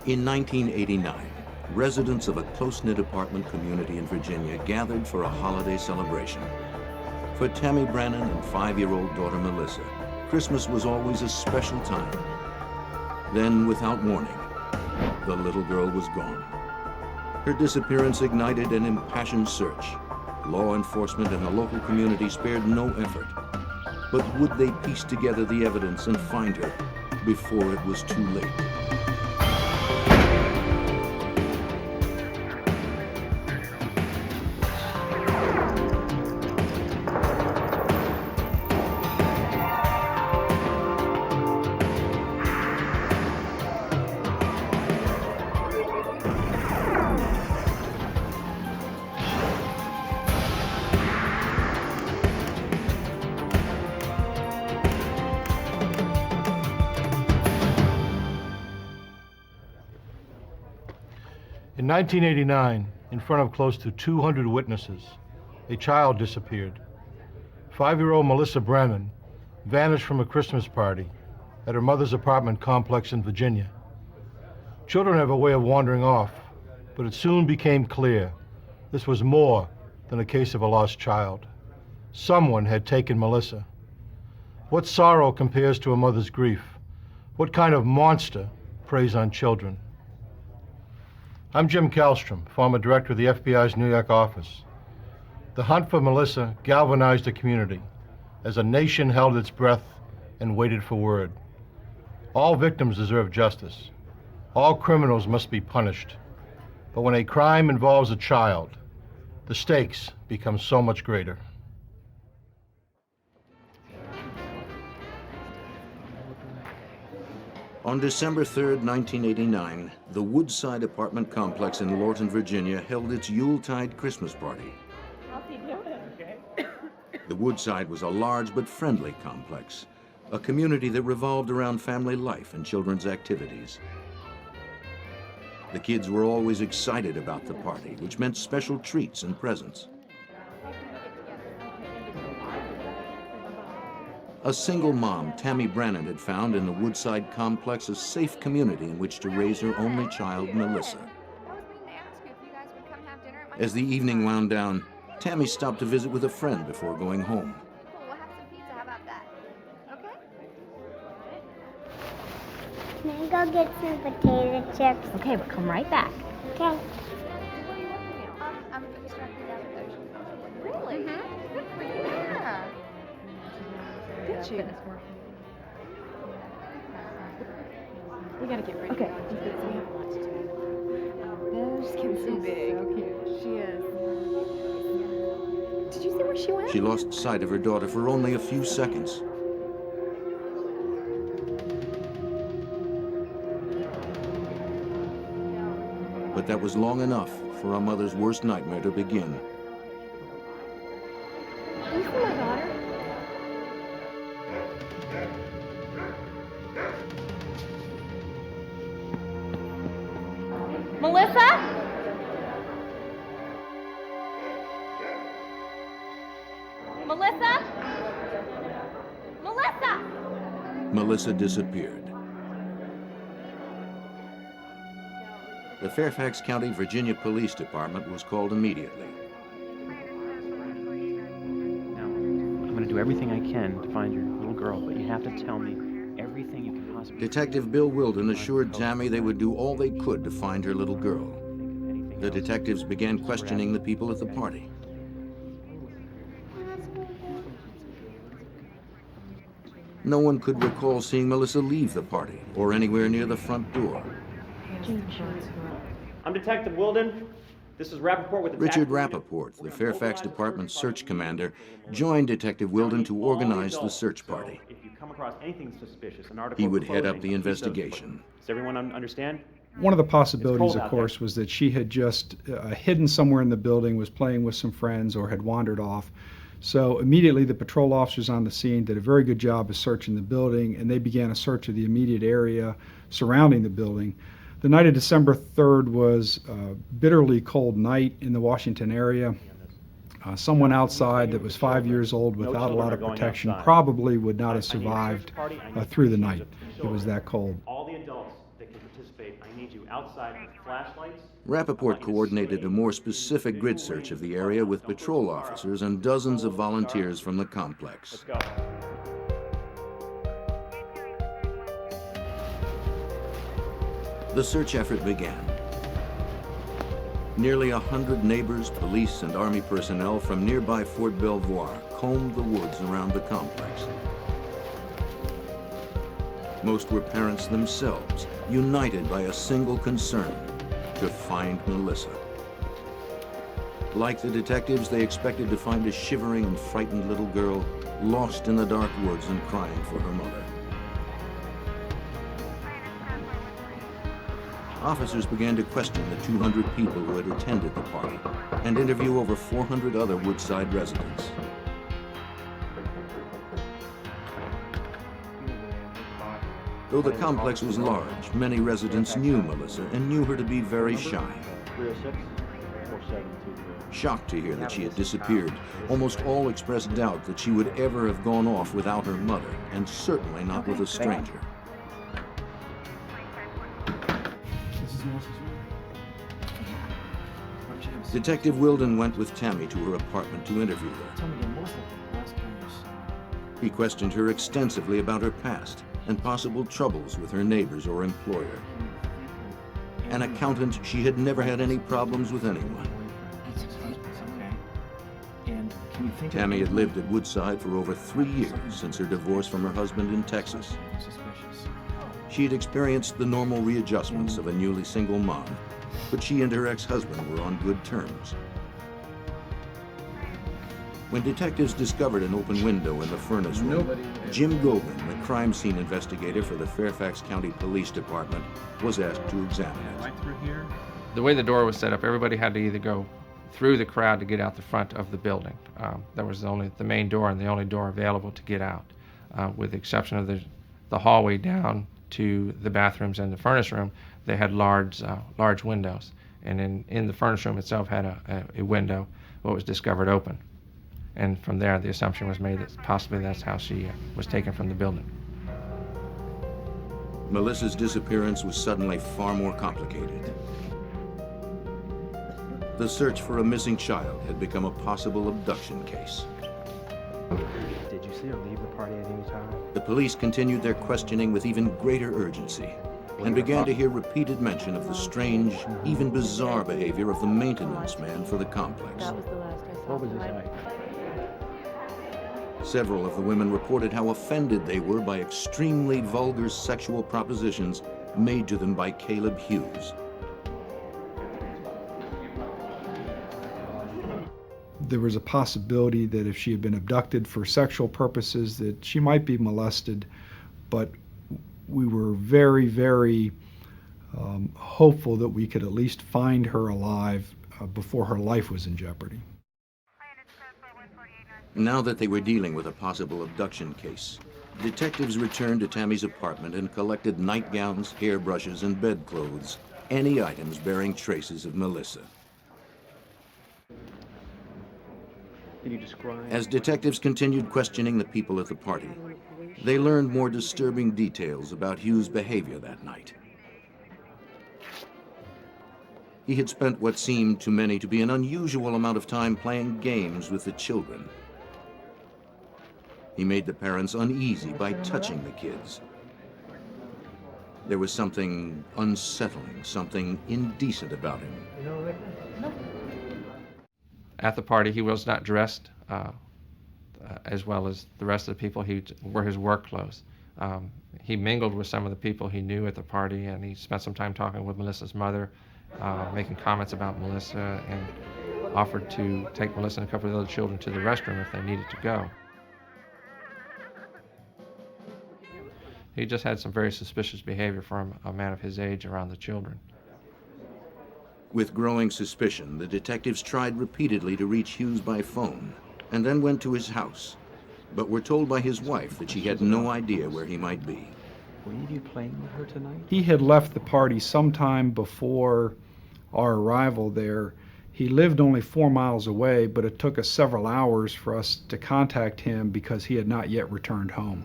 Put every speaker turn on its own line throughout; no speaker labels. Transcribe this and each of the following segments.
In 1989, residents of a close-knit apartment community in Virginia gathered for a holiday celebration. For Tammy Brannon and 5-year-old daughter Melissa, Christmas was always a special time. Then, without warning, the little girl was gone. Her disappearance ignited an impassioned search. Law enforcement and the local community spared no effort. But would they piece together the evidence and find her before it was too late?
In 1989, in front of close to 200 witnesses, a child disappeared. 5-year-old Melissa Brannon vanished from a Christmas party at her mother's apartment complex in Virginia. Children have a way of wandering off, but it soon became clear this was more than a case of a lost child. Someone had taken Melissa. What sorrow compares to a mother's grief? What kind of monster preys on children? I'm Jim Kallstrom, former director of the FBI's New York office. The hunt for Melissa galvanized the community as a nation held its breath and waited for word. All victims deserve justice. All criminals must be punished. But when a crime involves a child, the stakes become so much greater.
On December 3rd, 1989, the Woodside apartment complex in Lorton, Virginia held its Yuletide Christmas party. The Woodside was a large but friendly complex, a community that revolved around family life and children's activities. The kids were always excited about the party, which meant special treats and presents. A single mom, Tammy Brannon, had found in the Woodside complex a safe community in which to raise her only child, Melissa. As the evening wound down, Tammy stopped to visit with a friend before going home.
Cool, we'll have some pizza. How about that? Okay?
Can I go get some potato chips?
Okay, we'll come right back.
Okay.
I'm extracting that with those. Really? Mm-hmm. Good for you. Yeah. Did you?
We gotta get ready.
Okay.
We have a lot to do.
She's getting so big.
So cute. She is.
Did you see where she went?
She lost sight of her daughter for only a few seconds. But that was long enough for a mother's worst nightmare to begin.
Can you see my daughter? Melissa? Melissa? Melissa?
Melissa disappeared. The Fairfax County, Virginia Police Department was called immediately.
Now, I'm going to do everything I can to find your little girl, but you have to tell me everything you can possibly.
Detective Bill Wilden assured Tammy they would do all they could to find her little girl. The detectives began questioning the people at the party. No one could recall seeing Melissa leave the party or anywhere near the front door.
I'm Detective Wilden. This is Rappaport with the
Richard Rappaport, the Fairfax Department's search commander, joined Detective Wilden to organize the search party.
If you come across anything suspicious, an article
He would head up
proposing
the
a piece of-
investigation.
Does everyone understand?
One of the possibilities,
cold
of
out
course,
there.
was that she had just hidden somewhere in the building, was playing with some friends, or had wandered off. So immediately the patrol officers on the scene did a very good job of searching the building, and they began a search of the immediate area surrounding the building. The night of December 3rd was a bitterly cold night in the Washington area. Someone outside that was 5 years old without a lot of protection probably would not have survived through the night. It was that cold.
All the adults that can participate, I need you outside with flashlights.
Rappaport coordinated a more specific grid search of the area with patrol officers and dozens of volunteers from the complex.
Let's go.
The search effort began. Nearly 100 neighbors, police, and Army personnel from nearby Fort Belvoir combed the woods around the complex. Most were parents themselves, united by a single concern: to find Melissa. Like the detectives, they expected to find a shivering and frightened little girl lost in the dark woods and crying for her mother. Officers began to question the 200 people who had attended the party and interview over 400 other Woodside residents. Though the complex was large, many residents knew Melissa and knew her to be very shy. Shocked to hear that she had disappeared, almost all expressed doubt that she would ever have gone off without her mother, and certainly not with a stranger. Detective Wilden went with Tammy to her apartment to interview her. He questioned her extensively about her past and possible troubles with her neighbors or employer. An accountant, she had never had any problems with anyone. Tammy had lived at Woodside for over 3 years since her divorce from her husband in Texas. She had experienced the normal readjustments of a newly single mom, but she and her ex-husband were on good terms. When detectives discovered an open window in the furnace room, Jim Gobin, the crime scene investigator for the Fairfax County Police Department, was asked to examine it.
Right through here.
The way the door was set up, everybody had to either go through the crowd to get out the front of the building. That was only the main door and the only door available to get out, with the exception of the hallway down to the bathrooms and the furnace room. They had large windows, and in the furnace room itself had a window, what was discovered open. And from there, the assumption was made that possibly that's how she was taken from the building.
Melissa's disappearance was suddenly far more complicated. The search for a missing child had become a possible abduction case.
Did you see her leave the party at any time?
The police continued their questioning with even greater urgency and began to hear repeated mention of the strange, even bizarre behavior of the maintenance man for the complex.
That was the last I saw
What was
him.
his height?
Several of the women reported how offended they were by extremely vulgar sexual propositions made to them by Caleb Hughes.
There was a possibility that if she had been abducted for sexual purposes, that she might be molested, but we were very, very hopeful that we could at least find her alive before her life was in jeopardy.
Now that they were dealing with a possible abduction case, detectives returned to Tammy's apartment and collected nightgowns, hairbrushes, and bedclothes, any items bearing traces of Melissa.
Can you describe?
As detectives continued questioning the people at the party, they learned more disturbing details about Hughes' behavior that night. He had spent what seemed to many to be an unusual amount of time playing games with the children. He made the parents uneasy by touching the kids. There was something unsettling, something indecent about him.
At the party, he was not dressed as well as the rest of the people. He wore his work clothes. He mingled with some of the people he knew at the party, and he spent some time talking with Melissa's mother, making comments about Melissa, and offered to take Melissa and a couple of the other children to the restroom if they needed to go. He just had some very suspicious behavior for a man of his age around the children.
With growing suspicion, the detectives tried repeatedly to reach Hughes by phone and then went to his house, but were told by his wife that she had no idea where he might be.
Will you be playing with her tonight?
He had left the party sometime before our arrival there. He lived only 4 miles away, but it took us several hours for us to contact him because he had not yet returned home.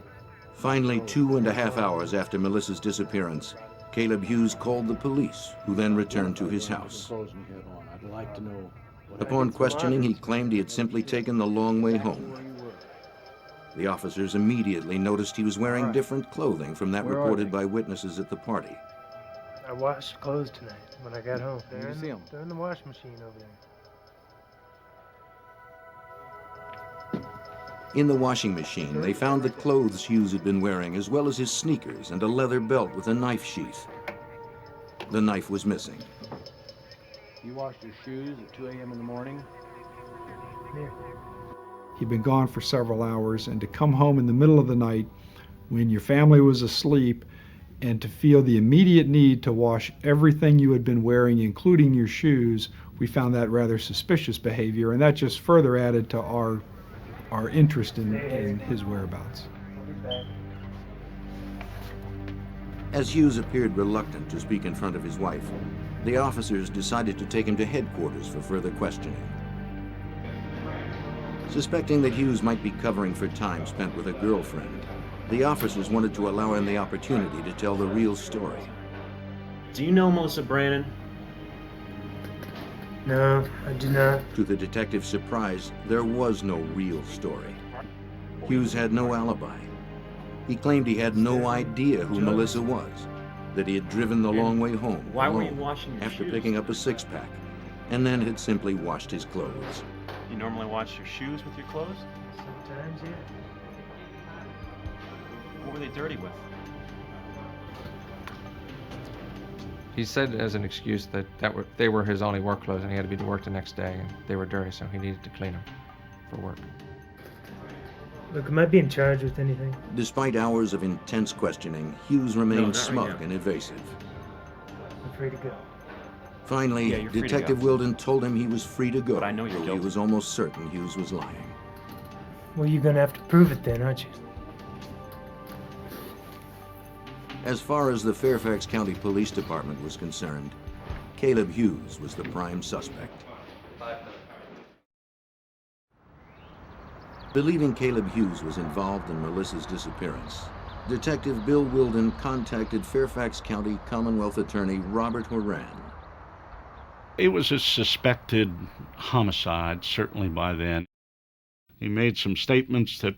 Finally, 2.5 hours after Melissa's disappearance, Caleb Hughes called the police, who then returned to his house. Upon questioning, he claimed he had simply taken the long way home. The officers immediately noticed he was wearing different clothing from that reported by witnesses at the party.
I washed clothes tonight when I got home. They're in the wash machine over there.
In the washing machine, they found the clothes Hughes had been wearing, as well as his sneakers and a leather belt with a knife sheath. The knife was missing.
You washed your shoes at 2 a.m. in the morning?
Yeah.
He'd been gone for several hours, and to come home in the middle of the night when your family was asleep and to feel the immediate need to wash everything you had been wearing, including your shoes, we found that rather suspicious behavior, and that just further added to our interest in his whereabouts.
As Hughes appeared reluctant to speak in front of his wife, the officers decided to take him to headquarters for further questioning. Suspecting that Hughes might be covering for time spent with a girlfriend, the officers wanted to allow him the opportunity to tell the real story.
Do you know Melissa Brannon?
No, I do not.
To the detective's surprise, there was no real story. Hughes had no alibi. He claimed he had no idea who Melissa was, that he had driven the long way home
Why were you
alone
washing your
after
shoes?
picking up a six-pack, and then had simply washed his clothes.
You normally wash your shoes with your clothes?
Sometimes, yeah.
What were they dirty with?
He said as an excuse that they were his only work clothes and he had to be to work the next day and they were dirty, so he needed to clean them for work.
Look, am I being charged with anything?
Despite hours of intense questioning, Hughes remained smug and evasive.
I'm free to go.
Finally,
Yeah, you're free to
Detective
go.
Wilden told him he was free to go,
But I know you're
though he
guilty.
was almost certain Hughes was lying.
Well, you're gonna have to prove it then, aren't you?
As far as the Fairfax County Police Department was concerned, Caleb Hughes was the prime suspect. Believing Caleb Hughes was involved in Melissa's disappearance, Detective Bill Wilden contacted Fairfax County Commonwealth Attorney Robert Horan.
It was a suspected homicide, certainly by then. He made some statements that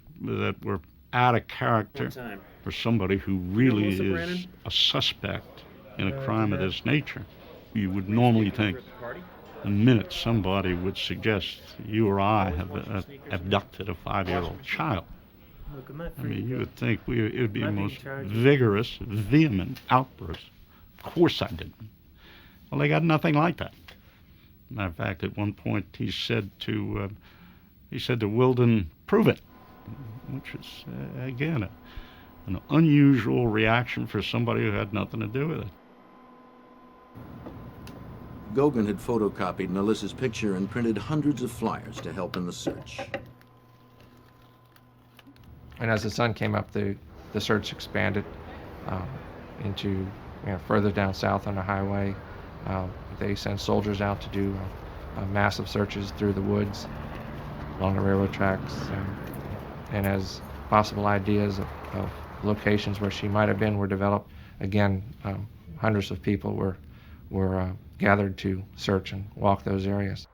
were out of character
One time.
for somebody who really
Melissa
is
Brannon?
a suspect in a crime of this nature. You would normally think the minute somebody would suggest you or I have abducted a 5-year-old child,
Look, am I
I
free
mean,
to
you
go?
would think it would be
Am I
the
being
most
charged with-
vigorous, vehement outburst. Of course I didn't. Well, they got nothing like that. Matter of fact, at one point he said to Wilden, "Prove it," which is again an unusual reaction for somebody who had nothing to do with it.
Gogan had photocopied Melissa's picture and printed hundreds of flyers to help in the search.
And as the sun came up, the search expanded into further down south on the highway. They sent soldiers out to do massive searches through the woods, along the railroad tracks, and as possible ideas of locations where she might have been were developed, again, hundreds of people were gathered to search and walk those areas.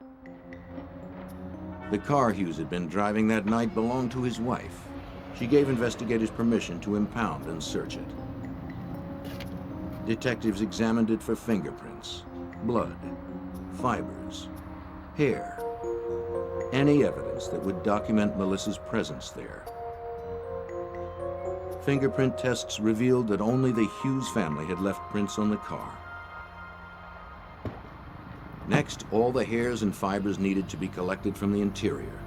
The car Hughes had been driving that night belonged to his wife. She gave investigators permission to impound and search it. Detectives examined it for fingerprints, blood, fibers, hair, any evidence that would document Melissa's presence there. Fingerprint tests revealed that only the Hughes family had left prints on the car. Next, all the hairs and fibers needed to be collected from the interior.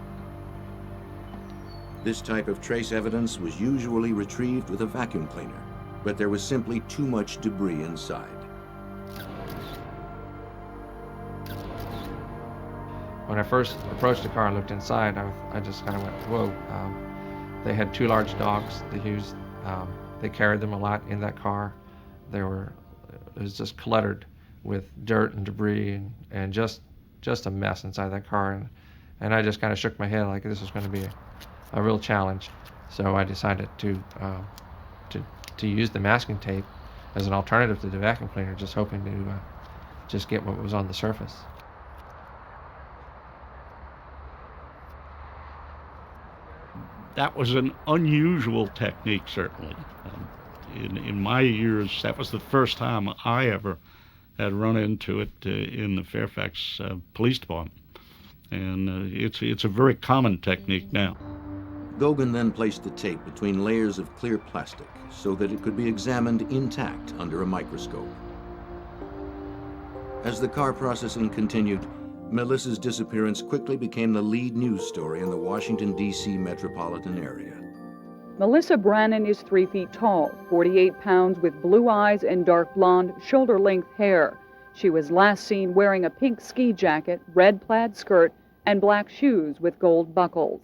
This type of trace evidence was usually retrieved with a vacuum cleaner, but there was simply too much debris inside.
When I first approached the car and looked inside, I just kind of went, whoa. They had 2 large dogs, the Hughes. They carried them a lot in that car. It was just cluttered with dirt and debris and just a mess inside that car. And I just kind of shook my head like this was going to be a real challenge. So I decided to use the masking tape as an alternative to the vacuum cleaner, just hoping to just get what was on the surface.
That was an unusual technique, certainly. In my years, that was the first time I ever had run into it in the Fairfax Police Department. And it's a very common technique now.
Gauguin then placed the tape between layers of clear plastic so that it could be examined intact under a microscope. As the car processing continued, Melissa's disappearance quickly became the lead news story in the Washington, D.C. metropolitan area.
Melissa Brannon is 3 feet tall, 48 pounds, with blue eyes and dark blonde, shoulder-length hair. She was last seen wearing a pink ski jacket, red plaid skirt, and black shoes with gold buckles.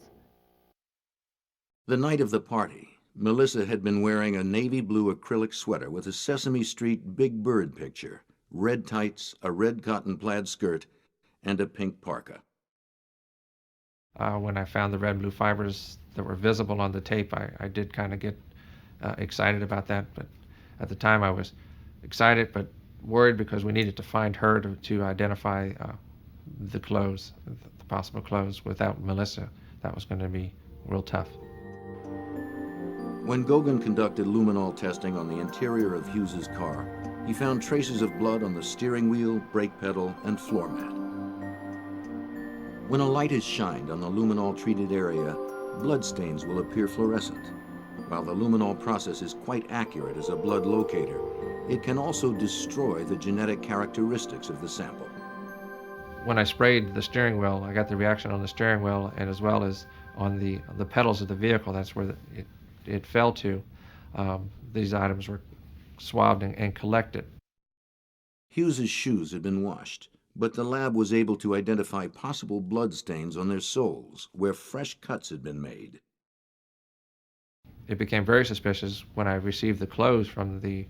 The night of the party, Melissa had been wearing a navy blue acrylic sweater with a Sesame Street Big Bird picture, red tights, a red cotton plaid skirt, and a pink parka.
When I found the red and blue fibers that were visible on the tape, I did kind of get excited about that. But at the time I was excited but worried because we needed to find her to identify the clothes, the possible clothes. Without Melissa, that was going to be real tough.
When Gauguin conducted luminol testing on the interior of Hughes's car, he found traces of blood on the steering wheel, brake pedal, and floor mat. When a light is shined on the luminol-treated area, bloodstains will appear fluorescent. While the luminol process is quite accurate as a blood locator, it can also destroy the genetic characteristics of the sample.
When I sprayed the steering wheel, I got the reaction on the steering wheel and as well as on the pedals of the vehicle. That's where it fell to. These items were swabbed and collected.
Hughes's shoes had been washed, but the lab was able to identify possible blood stains on their soles where fresh cuts had been made.
It became very suspicious when I received the clothes from the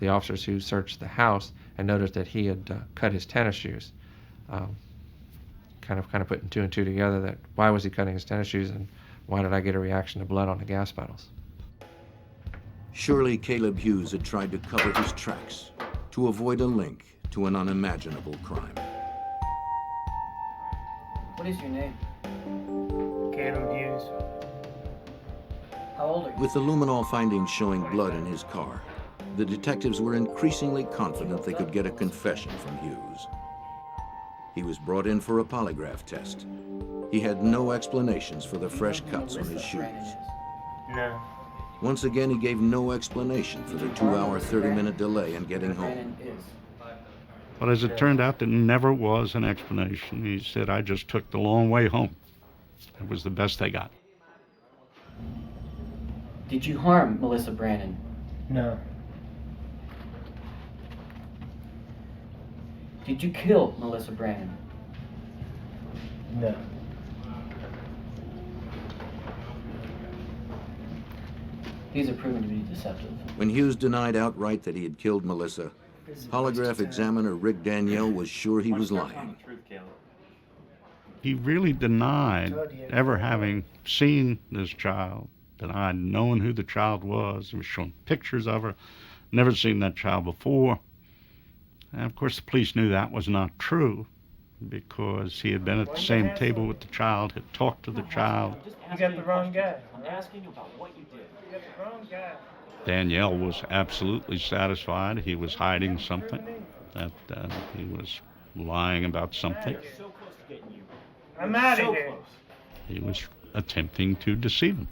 officers who searched the house and noticed that he had cut his tennis shoes. Kind of putting two and two together, that why was he cutting his tennis shoes and why did I get a reaction to blood on the gas pedals?
Surely Caleb Hughes had tried to cover his tracks to avoid a link to an unimaginable crime.
What is your name?
Caleb Hughes.
How old are you?
With the luminol findings showing blood in his car, the detectives were increasingly confident they could get a confession from Hughes. He was brought in for a polygraph test. He had no explanations for the fresh cuts on his shoes.
No.
Once again, he gave no explanation for the 2-hour, 30-minute delay in getting home.
But as it turned out, there never was an explanation. He said, I just took the long way home. It was the best they got.
Did you harm Melissa Brannon?
No.
Did you kill Melissa Brannon?
No.
These are proven to be deceptive.
When Hughes denied outright that he had killed Melissa, polygraph examiner Rick Danielle was sure he was lying.
He really denied ever having seen this child, denied knowing who the child was. He was showing pictures of her, never seen that child before. And of course the police knew that was not true because he had been at the same table with the child, had talked to the child.
You got the wrong guy.
I'm asking about what you did.
You got the wrong guy.
Danielle was absolutely satisfied he was hiding something, that he was lying about something.
So close to getting you.
I'm out of
So
here.
close.
He was attempting to deceive him.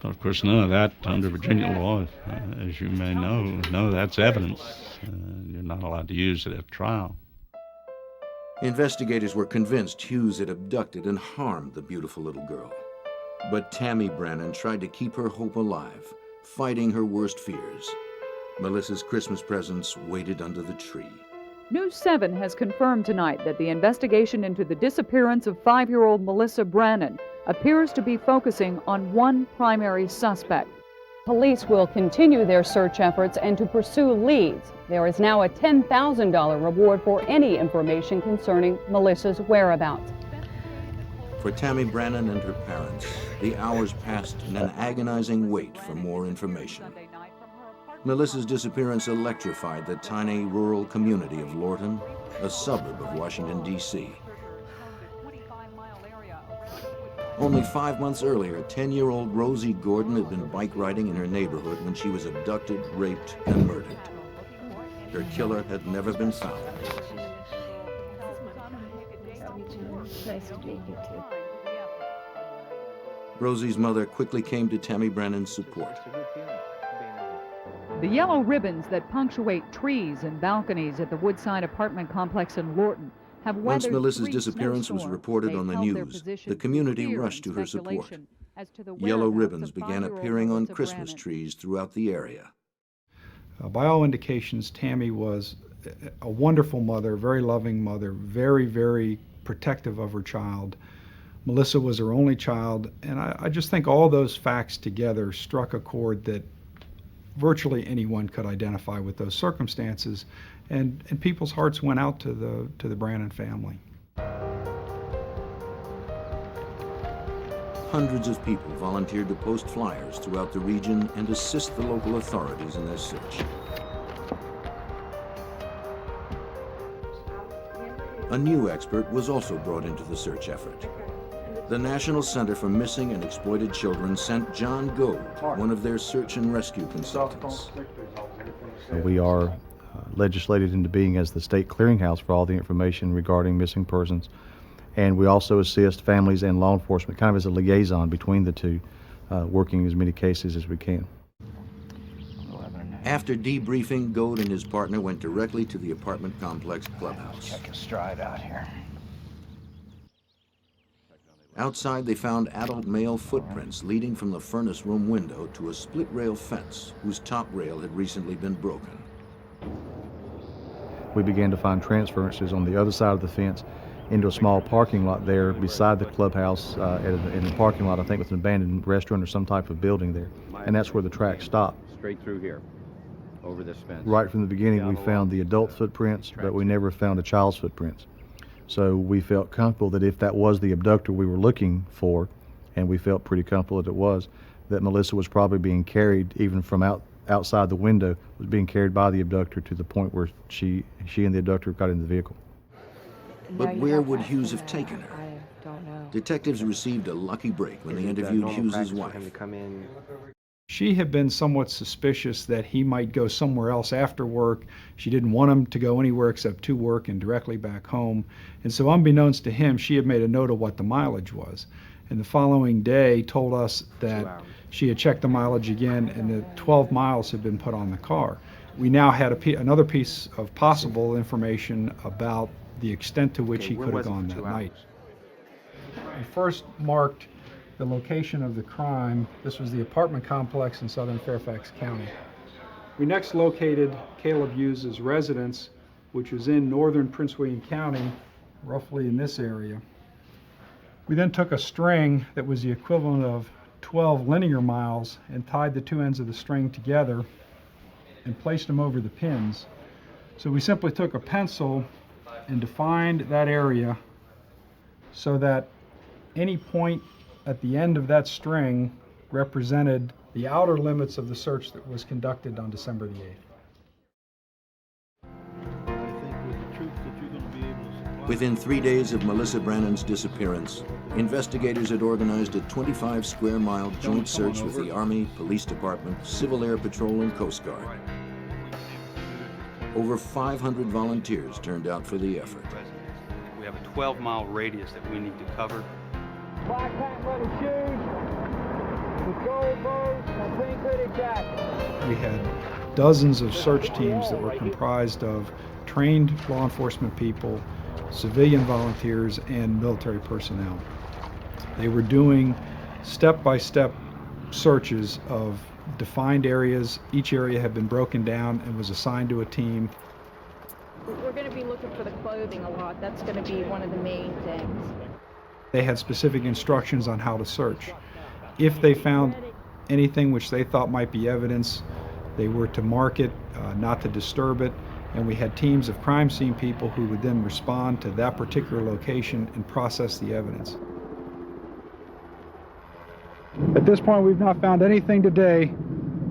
But of course, none of that under Virginia law, as you may know, no, that's evidence. You're not allowed to use it at trial.
Investigators were convinced Hughes had abducted and harmed the beautiful little girl. But Tammy Brannon tried to keep her hope alive, fighting her worst fears. Melissa's Christmas presents waited under the tree.
News 7 has confirmed tonight that the investigation into the disappearance of 5-year-old Melissa Brannon appears to be focusing on one primary suspect. Police will continue their search efforts and to pursue leads. There is now a $10,000 reward for any information concerning Melissa's whereabouts.
For Tammy Brannon and her parents, the hours passed in an agonizing wait for more information.
Sunday night from her
Melissa's disappearance electrified the tiny rural community of Lorton, a suburb of Washington, D.C. Only 5 months earlier, 10-year-old Rosie Gordon had been bike riding in her neighborhood when she was abducted, raped, and murdered. Her killer had never been found.
Nice to meet you too.
Rosie's mother quickly came to Tammy Brannan's support.
The yellow ribbons that punctuate trees and balconies at the Woodside apartment complex in Lorton have
Once
weathered
Melissa's
3
disappearance was
snowstorms.
reported
They've
on the
held their
news,
position
the community
fear
rushed to
and
her support.
speculation as to the
Yellow
whereabouts
ribbons
of
began
5-year-old
appearing on
Melissa
Christmas
Brannan.
trees throughout the area.
By all indications, Tammy was a wonderful mother, very loving mother, very, very protective of her child. Melissa was her only child, and I just think all those facts together struck a chord that virtually anyone could identify with those circumstances, and people's hearts went out to the Brannan family.
Hundreds of people volunteered to post flyers throughout the region and assist the local authorities in their search. A new expert was also brought into the search effort. The National Center for Missing and Exploited Children sent John Gold, one of their search and rescue consultants.
We are legislated into being as the state clearinghouse for all the information regarding missing persons, and we also assist families and law enforcement kind of as a liaison between the two, working as many cases as we can.
After debriefing, Gold and his partner went directly to the apartment complex clubhouse.
Check his stride out here.
Outside, they found adult male footprints leading from the furnace room window to a split rail fence whose top rail had recently been broken.
We began to find transferences on the other side of the fence into a small parking lot there beside the clubhouse, in the parking lot, I think, with an abandoned restaurant or some type of building there. And that's where the track stopped.
Straight through here, over this fence.
Right from the beginning, we found the adult footprints, but we never found a child's footprints. So we felt comfortable that if that was the abductor we were looking for, and we felt pretty comfortable that it was, that Melissa was probably being carried, even from outside the window, was being carried by the abductor to the point where she and the abductor got in the vehicle.
But where would Hughes have taken her?
I don't know.
Detectives received a lucky break when they interviewed Hughes's wife.
She had been somewhat suspicious that he might go somewhere else after work. She didn't want him to go anywhere except to work and directly back home. And so unbeknownst to him, she had made a note of what the mileage was. And the following day told us that she had checked the mileage again and that 12 miles had been put on the car. We now had another piece of possible information about the extent to which he could have gone that night. We first marked the location of the crime. This was the apartment complex in southern Fairfax County. We next located Caleb Hughes' residence, which was in northern Prince William County, roughly in this area. We then took a string that was the equivalent of 12 linear miles and tied the two ends of the string together and placed them over the pins. So we simply took a pencil and defined that area so that any point at the end of that string represented the outer limits of the search that was conducted on December the 8th.
Within 3 days of Melissa Brannan's disappearance, investigators had organized a 25-square-mile joint search with the Army, Police Department, Civil Air Patrol, and Coast Guard. Over 500 volunteers turned out for the effort.
We have a 12-mile radius that we need to cover.
Black patent leather shoes, with gold bows, and a pink hooded jacket.
We had dozens of search teams that were comprised of trained law enforcement people, civilian volunteers, and military personnel. They were doing step-by-step searches of defined areas. Each area had been broken down and was assigned to a team.
We're going to be looking for the clothing a lot. That's going to be one of the main things.
They had specific instructions on how to search. If they found anything which they thought might be evidence, they were to mark it, not to disturb it, and we had teams of crime scene people who would then respond to that particular location and process the evidence. At this point, we've not found anything today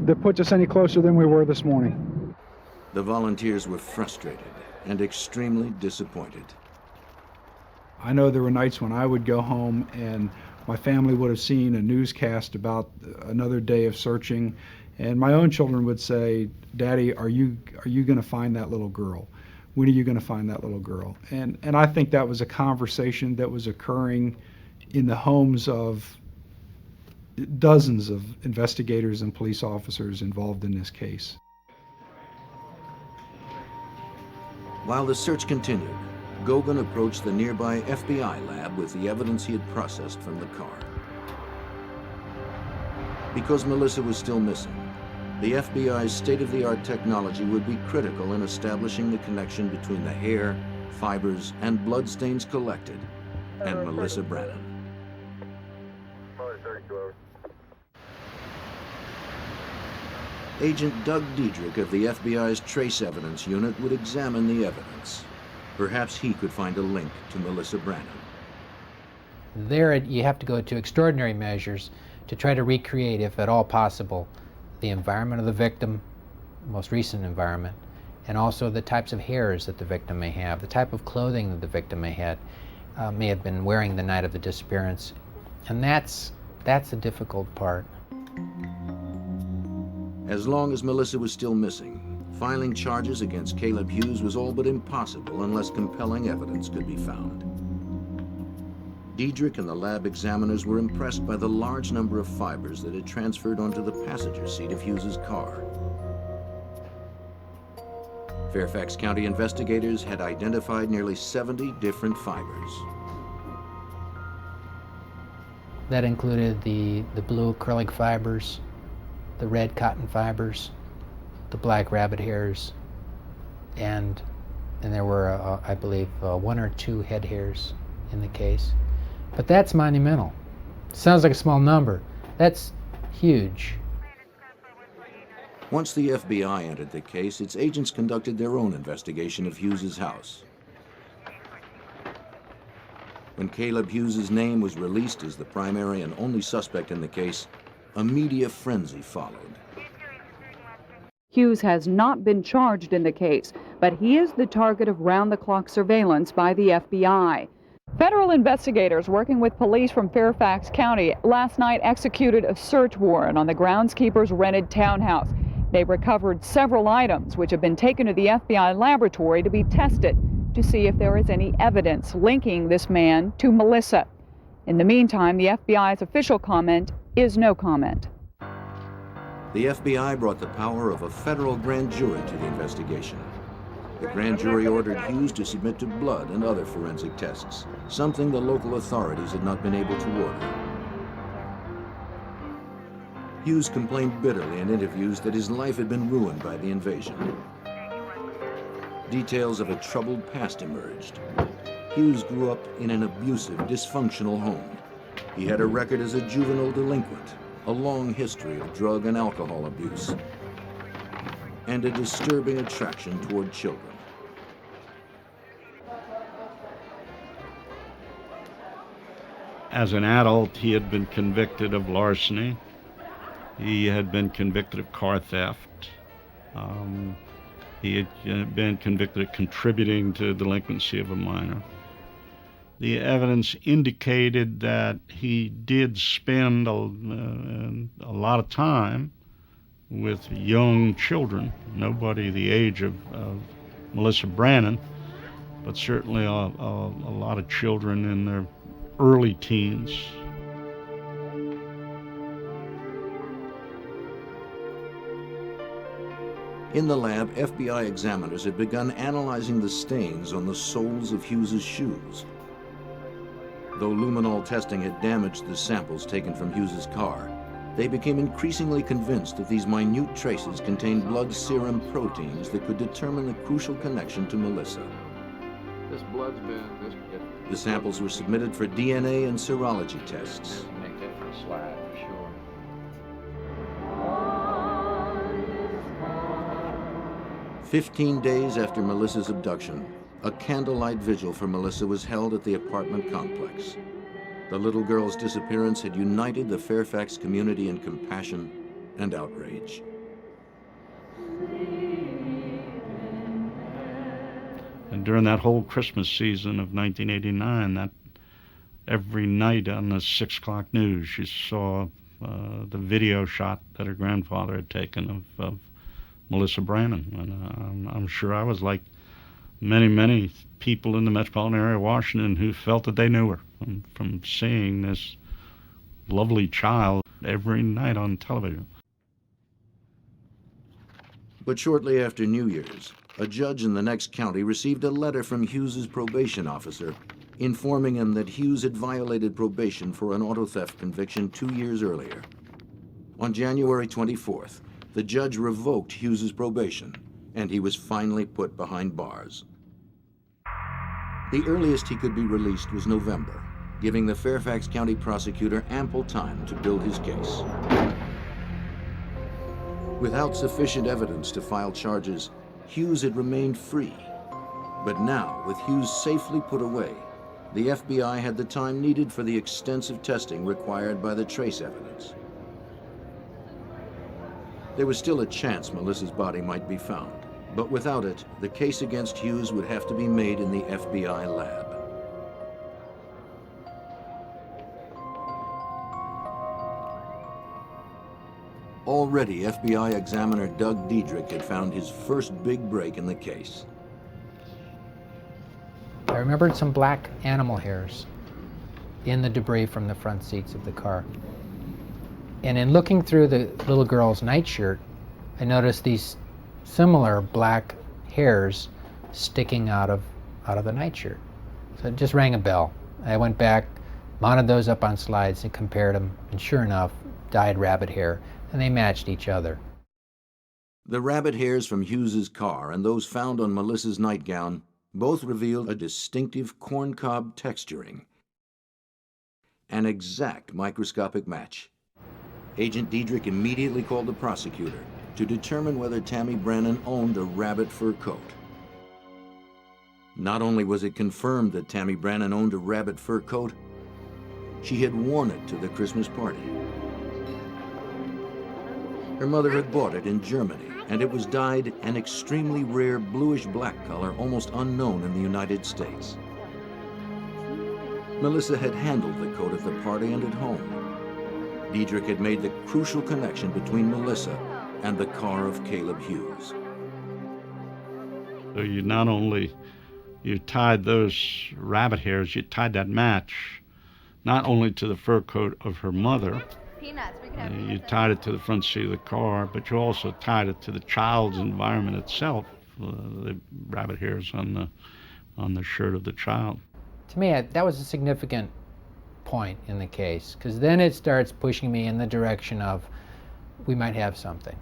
that puts us any closer than we were this morning.
The volunteers were frustrated and extremely disappointed.
I know there were nights when I would go home and my family would have seen a newscast about another day of searching, and my own children would say, "Daddy, are you going to find that little girl? When are you going to find that little girl?" And I think that was a conversation that was occurring in the homes of dozens of investigators and police officers involved in this case.
While the search continued, Goguen approached the nearby FBI lab with the evidence he had processed from the car. Because Melissa was still missing, the FBI's state-of-the-art technology would be critical in establishing the connection between the hair, fibers, and bloodstains collected and Melissa Brannon. Agent Doug Diedrich of the FBI's Trace Evidence Unit would examine the evidence. Perhaps he could find a link to Melissa Brannon.
There you have to go to extraordinary measures to try to recreate, if at all possible, the environment of the victim, most recent environment, and also the types of hairs that the victim may have, the type of clothing that the victim may have been wearing the night of the disappearance. And that's the difficult part.
As long as Melissa was still missing, filing charges against Caleb Hughes was all but impossible unless compelling evidence could be found. Diedrich and the lab examiners were impressed by the large number of fibers that had transferred onto the passenger seat of Hughes's car. Fairfax County investigators had identified nearly 70 different fibers.
That included the blue acrylic fibers, the red cotton fibers, the black rabbit hairs, and there were, I believe, 1 or 2 head hairs in the case. But that's monumental. Sounds like a small number. That's huge.
Once the FBI entered the case, its agents conducted their own investigation of Hughes's house. When Caleb Hughes's name was released as the primary and only suspect in the case, a media frenzy followed.
Hughes has not been charged in the case, but he is the target of round-the-clock surveillance by the FBI. Federal investigators working with police from Fairfax County last night executed a search warrant on the groundskeeper's rented townhouse. They recovered several items which have been taken to the FBI laboratory to be tested to see if there is any evidence linking this man to Melissa. In the meantime, the FBI's official comment is no comment.
The FBI brought the power of a federal grand jury to the investigation. The grand jury ordered Hughes to submit to blood and other forensic tests, something the local authorities had not been able to order. Hughes complained bitterly in interviews that his life had been ruined by the invasion. Details of a troubled past emerged. Hughes grew up in an abusive, dysfunctional home. He had a record as a juvenile delinquent, a long history of drug and alcohol abuse, and a disturbing attraction toward children.
As an adult, he had been convicted of larceny. He had been convicted of car theft. He had been convicted of contributing to delinquency of a minor. The evidence indicated that he did spend a lot of time with young children, nobody the age of Melissa Brannon, but certainly a lot of children in their early teens.
In the lab, FBI examiners had begun analyzing the stains on the soles of Hughes's shoes. Though luminol testing had damaged the samples taken from Hughes's car, they became increasingly convinced that these minute traces contained blood serum proteins that could determine the crucial connection to Melissa.
This blood's been...
The samples were submitted for DNA and serology tests.
Make that for a slide, for sure.
15 days after Melissa's abduction, a candlelight vigil for Melissa was held at the apartment complex. The little girl's disappearance had united the Fairfax community in compassion and outrage.
And during that whole Christmas season of 1989, that every night on the 6 o'clock news, you saw the video shot that her grandfather had taken of Melissa Brannon. And I'm sure I was like many, many people in the metropolitan area of Washington who felt that they knew her from seeing this lovely child every night on television.
But shortly after New Year's, a judge in the next county received a letter from Hughes's probation officer informing him that Hughes had violated probation for an auto theft conviction 2 years earlier. On January 24th, the judge revoked Hughes's probation, and he was finally put behind bars. The earliest he could be released was November, giving the Fairfax County prosecutor ample time to build his case. Without sufficient evidence to file charges, Hughes had remained free. But now, with Hughes safely put away, the FBI had the time needed for the extensive testing required by the trace evidence. There was still a chance Melissa's body might be found, but without it, the case against Hughes would have to be made in the FBI lab. Already, FBI examiner Doug Diedrich had found his first big break in the case.
I remembered some black animal hairs in the debris from the front seats of the car. And in looking through the little girl's nightshirt, I noticed these similar black hairs sticking out of the nightshirt. So it just rang a bell. I went back, mounted those up on slides and compared them, and sure enough, dyed rabbit hair, and they matched each other.
The rabbit hairs from Hughes's car and those found on Melissa's nightgown both revealed a distinctive corncob texturing. An exact microscopic match. Agent Diedrich immediately called the prosecutor to determine whether Tammy Brannon owned a rabbit fur coat. Not only was it confirmed that Tammy Brannon owned a rabbit fur coat, she had worn it to the Christmas party. Her mother had bought it in Germany, and it was dyed an extremely rare bluish-black color almost unknown in the United States. Melissa had handled the coat at the party and at home. Diedrich had made the crucial connection between Melissa and the car of Caleb Hughes.
So you not only, you tied those rabbit hairs, you tied that match not only to the fur coat of her mother, you tied it to the front seat of the car, but you also tied it to the child's environment itself, the rabbit hairs on the shirt of the child.
To me, that was a significant point in the case, because then it starts pushing me in the direction of we might have something.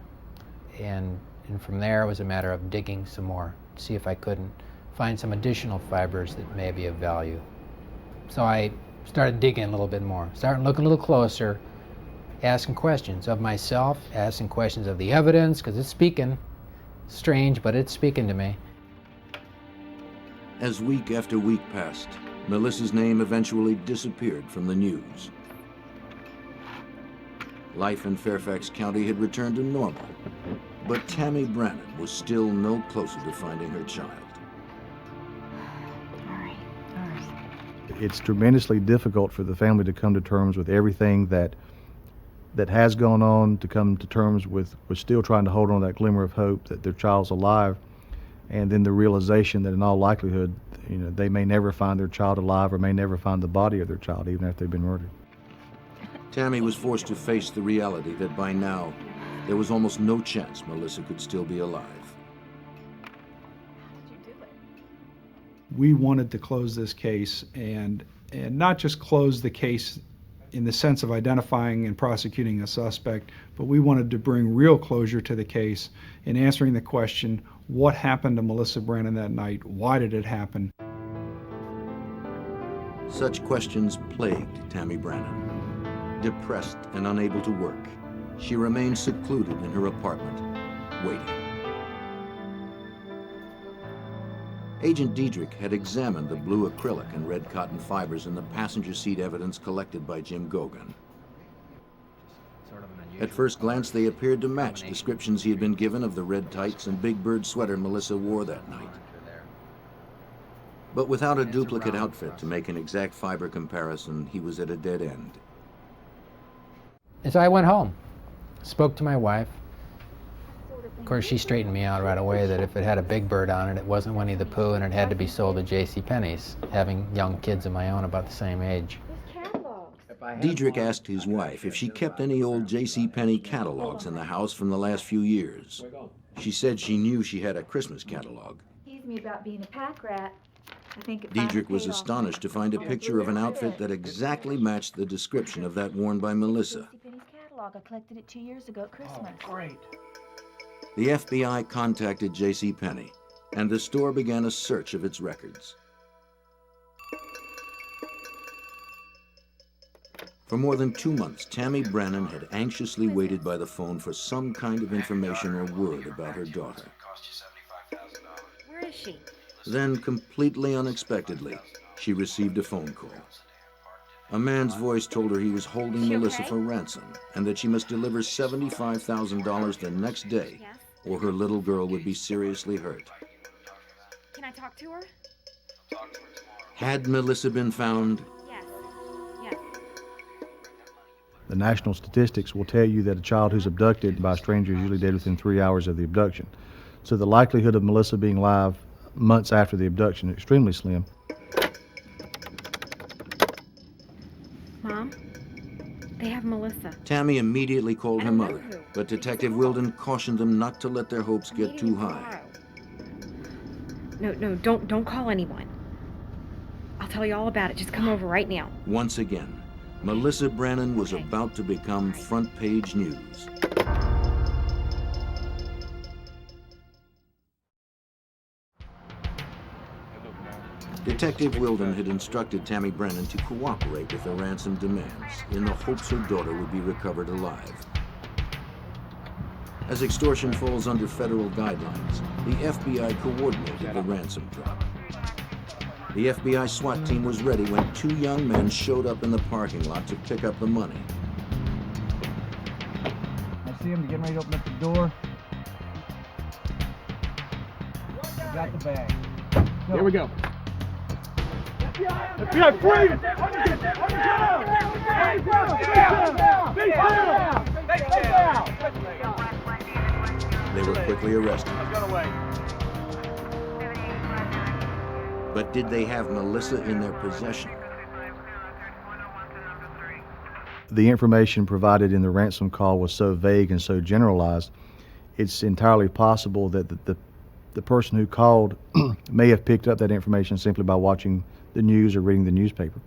And from there, it was a matter of digging some more, see if I couldn't find some additional fibers that may be of value. So I started digging a little bit more, starting looking a little closer, asking questions of myself, asking questions of the evidence, because it's speaking. Strange, but it's speaking to me.
As week after week passed, Melissa's name eventually disappeared from the news. Life in Fairfax County had returned to normal, but Tammy Brannon was still no closer to finding her child.
It's tremendously difficult for the family to come to terms with everything that has gone on, to come to terms with still trying to hold on to that glimmer of hope that their child's alive, and then the realization that in all likelihood, they may never find their child alive or may never find the body of their child even after they've been murdered.
Tammy was forced to face the reality that by now, there was almost no chance Melissa could still be alive.
We wanted to close this case and not just close the case in the sense of identifying and prosecuting a suspect, but we wanted to bring real closure to the case in answering the question, what happened to Melissa Brannon that night? Why did it happen?
Such questions plagued Tammy Brannon. Depressed and unable to work, she remained secluded in her apartment, waiting. Agent Diedrich had examined the blue acrylic and red cotton fibers in the passenger seat evidence collected by Jim Gogan.
Sort of an
At first glance, they appeared to match descriptions he had been given of the red tights and big bird sweater Melissa wore that night. But without a duplicate outfit to make an exact fiber comparison, he was at a dead end.
And so I went home, spoke to my wife. Of course, she straightened me out right away that if it had a big bird on it, it wasn't Winnie the Pooh, and it had to be sold at JCPenney's, having young kids of my own about the same age.
Diedrich asked his wife if she kept any old JCPenney catalogs in the house from the last few years. She said she knew she had a Christmas catalog.
Teased me about being a pack rat. I think it
Diedrich was
paid off.
astonished to find a picture of an outfit that exactly matched the description of that worn by Melissa.
JCPenney's catalog. I collected it 2 years ago at Christmas.
Oh, great.
The FBI contacted JCPenney, and the store began a search of its records. For more than 2 months, Tammy Brennan had anxiously waited by the phone for some kind of information or word about her daughter.
Where is she?
Then, completely unexpectedly, she received a phone call. A man's voice told her he was holding Melissa for ransom and that she must deliver $75,000 the next day, or her little girl would be seriously hurt.
Can I talk to her?
Had Melissa been found?
Yes. Yes.
The national statistics will tell you that a child who's abducted by a stranger is usually dead within 3 hours of the abduction. So the likelihood of Melissa being alive months after the abduction is extremely slim.
Mom, they have Melissa.
Tammy immediately called her mother, but Detective Wilden cautioned them not to let their hopes get too high.
No, don't call anyone. I'll tell you all about it. Just come over right now.
Once again, Melissa Brennan was about to become front-page news. Detective Wilden had instructed Tammy Brennan to cooperate with the ransom demands in the hopes her daughter would be recovered alive. As extortion falls under federal guidelines, the FBI coordinated the ransom drop. The FBI SWAT team was ready when 2 young men showed up in the parking lot to pick up the money.
I see him getting ready to open up the door. Got the bag. Go. Here we go. FBI, freeze!
They were quickly arrested. But did they have Melissa in their possession?
The information provided in the ransom call was so vague and so generalized, it's entirely possible that the person who called may have picked up that information simply by watching the news or reading the newspaper.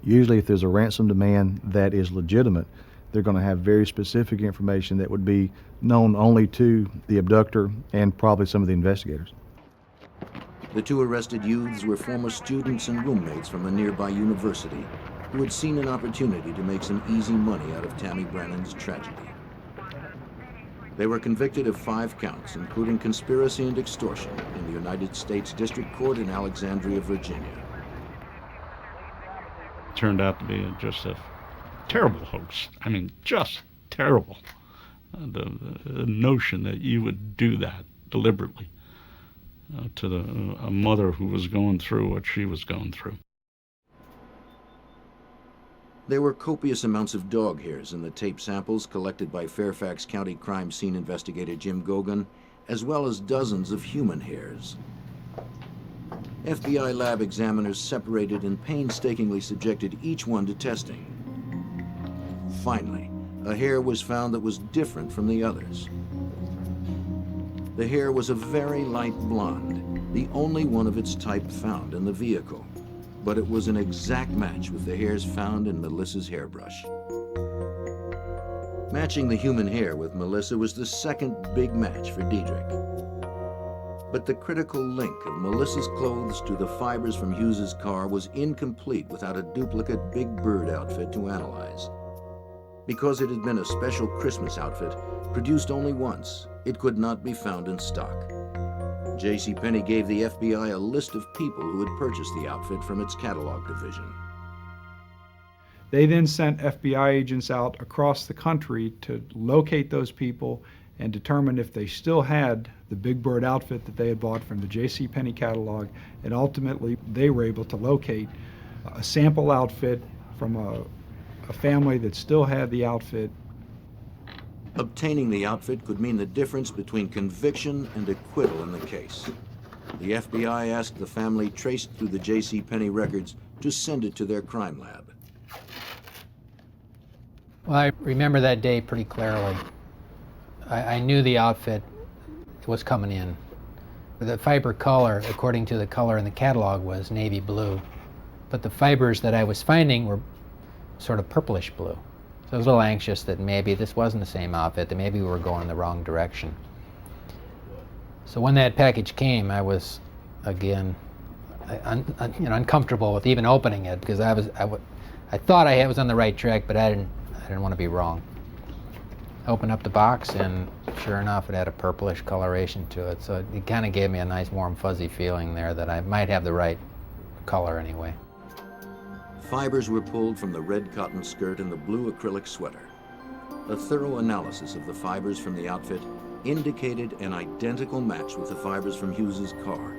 Usually if there's a ransom demand that is legitimate, they're going to have very specific information that would be known only to the abductor and probably some of the investigators.
The 2 arrested youths were former students and roommates from a nearby university who had seen an opportunity to make some easy money out of Tammy Brennan's tragedy. They were convicted of 5 counts, including conspiracy and extortion, in the United States District Court in Alexandria, Virginia.
It turned out to be just a terrible hoax. I mean, just terrible. The notion that you would do that deliberately to a mother who was going through what she was going through.
There were copious amounts of dog hairs in the tape samples collected by Fairfax County crime scene investigator Jim Gogan, as well as dozens of human hairs. FBI lab examiners separated and painstakingly subjected each one to testing. Finally, a hair was found that was different from the others. The hair was a very light blonde, the only one of its type found in the vehicle. But it was an exact match with the hairs found in Melissa's hairbrush. Matching the human hair with Melissa was the second big match for Diedrich. But the critical link of Melissa's clothes to the fibers from Hughes's car was incomplete without a duplicate Big Bird outfit to analyze. Because it had been a special Christmas outfit, produced only once, it could not be found in stock. JCPenney gave the FBI a list of people who had purchased the outfit from its catalog division.
They then sent FBI agents out across the country to locate those people and determine if they still had the Big Bird outfit that they had bought from the JCPenney catalog, and ultimately they were able to locate a sample outfit from a family that still had the outfit.
Obtaining the outfit could mean the difference between conviction and acquittal in the case. The FBI asked the family traced through the JCPenney records to send it to their crime lab.
Well, I remember that day pretty clearly. I knew the outfit was coming in. The fiber color, according to the color in the catalog, was navy blue. But the fibers that I was finding were sort of purplish blue. So I was a little anxious that maybe this wasn't the same outfit, that maybe we were going in the wrong direction. So when that package came, I was, again, uncomfortable with even opening it, because I thought I was on the right track, but I didn't want to be wrong. I opened up the box, and sure enough, it had a purplish coloration to it. So it kind of gave me a nice, warm, fuzzy feeling there that I might have the right color anyway.
Fibers were pulled from the red cotton skirt and the blue acrylic sweater. A thorough analysis of the fibers from the outfit indicated an identical match with the fibers from Hughes's car.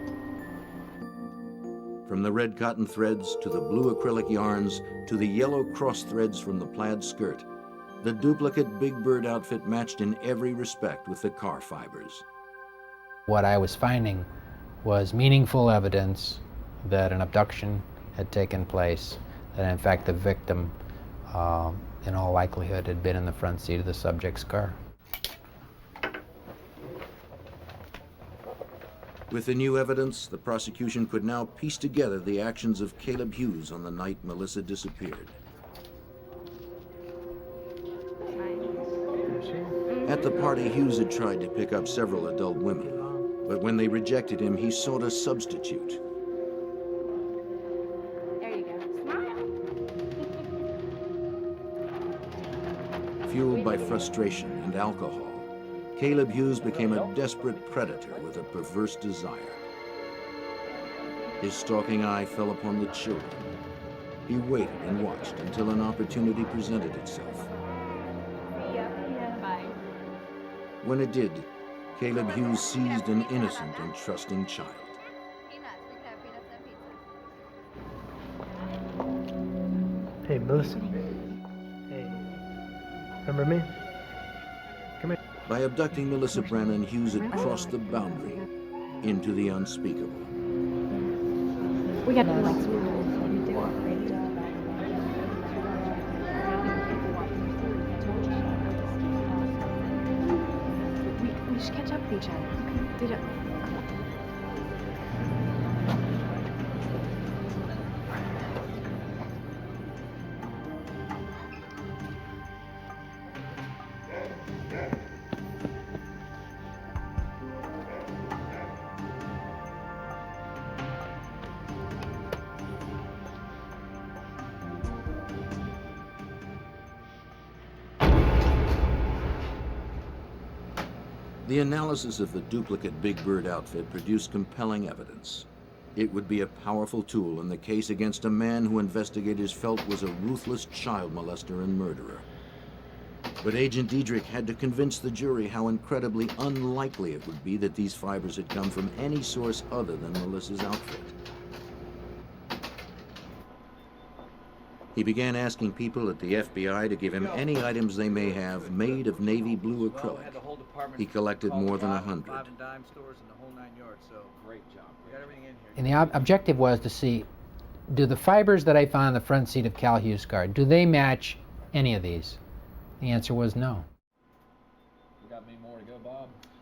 From the red cotton threads to the blue acrylic yarns to the yellow cross threads from the plaid skirt, the duplicate Big Bird outfit matched in every respect with the car fibers.
What I was finding was meaningful evidence that an abduction had taken place, that in fact the victim, in all likelihood, had been in the front seat of the subject's car.
With the new evidence, the prosecution could now piece together the actions of Caleb Hughes on the night Melissa disappeared. At the party, Hughes had tried to pick up several adult women, but when they rejected him, he sought a substitute.
There you go. Smile.
Fueled by frustration and alcohol, Caleb Hughes became a desperate predator with a perverse desire. His stalking eye fell upon the children. He waited and watched until an opportunity presented itself. When it did, Caleb Hughes seized an innocent and trusting child.
Hey, Melissa. Hey. Remember me? Come here.
By abducting Melissa Brannon, Hughes had crossed the boundary into the unspeakable.
We got to like some We should catch up with each other. Did it?
The analysis of the duplicate Big Bird outfit produced compelling evidence. It would be a powerful tool in the case against a man who investigators felt was a ruthless child molester and murderer. But Agent Diedrich had to convince the jury how incredibly unlikely it would be that these fibers had come from any source other than Melissa's outfit. He began asking people at the FBI to give him any items they may have made of navy blue acrylic. He collected more than 100.
And the objective was to see, do the fibers that I found in the front seat of Cal Hughes' car, do they match any of these? The answer was no.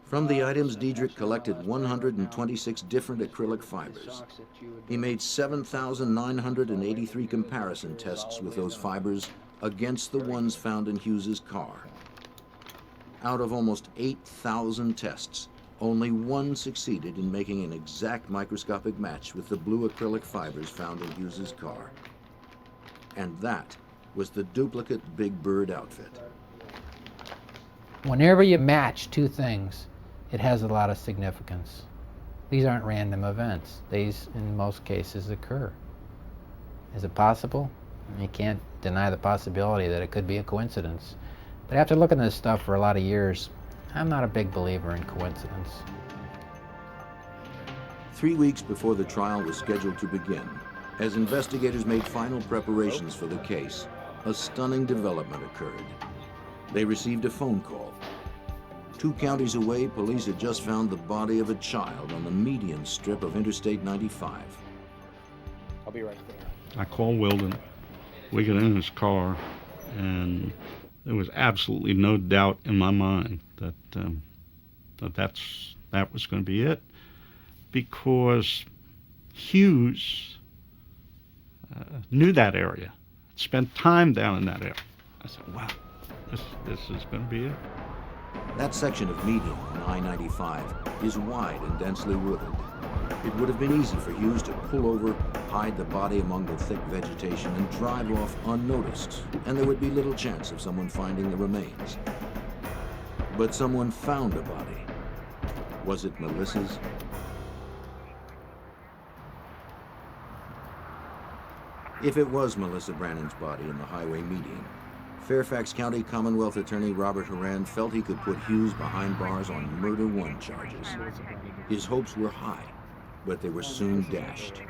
From the items, Diedrich collected 126 different acrylic fibers. He made 7,983 comparison tests with those fibers against the ones found in Hughes's car. Out of almost 8,000 tests, only one succeeded in making an exact microscopic match with the blue acrylic fibers found in Hughes's car. And that was the duplicate Big Bird outfit.
Whenever you match two things, it has a lot of significance. These aren't random events. These, in most cases, occur. Is it possible? You can't deny the possibility that it could be a coincidence. But after looking at this stuff for a lot of years, I'm not a big believer in coincidence.
3 weeks before the trial was scheduled to begin, as investigators made final preparations for the case, a stunning development occurred. They received a phone call. 2 counties away, police had just found the body of a child on the median strip of Interstate 95.
I'll be right there.
I call Weldon. We get in his car, and there was absolutely no doubt in my mind that that was going to be it, because Hughes knew that area, spent time down in that area. I said, wow, this is going to be it.
That section of median on I-95 is wide and densely wooded. It would have been easy for Hughes to pull over, hide the body among the thick vegetation, and drive off unnoticed, and there would be little chance of someone finding the remains. But someone found a body. Was it Melissa's? If it was Melissa Brannan's body in the highway median, Fairfax County Commonwealth Attorney Robert Horan felt he could put Hughes behind bars on Murder 1 charges. His hopes were high, but they were soon dashed.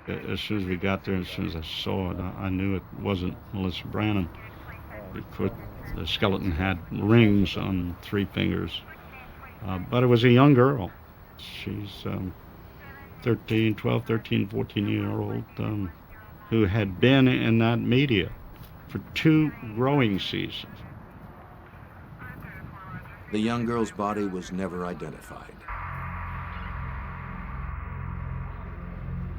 As soon as we got there, as soon as I saw it, I knew it wasn't Melissa Brannan, because the skeleton had rings on 3 fingers. But it was a young girl. She's 13, 14-year-old who had been in that media for 2 growing seasons.
The young girl's body was never identified.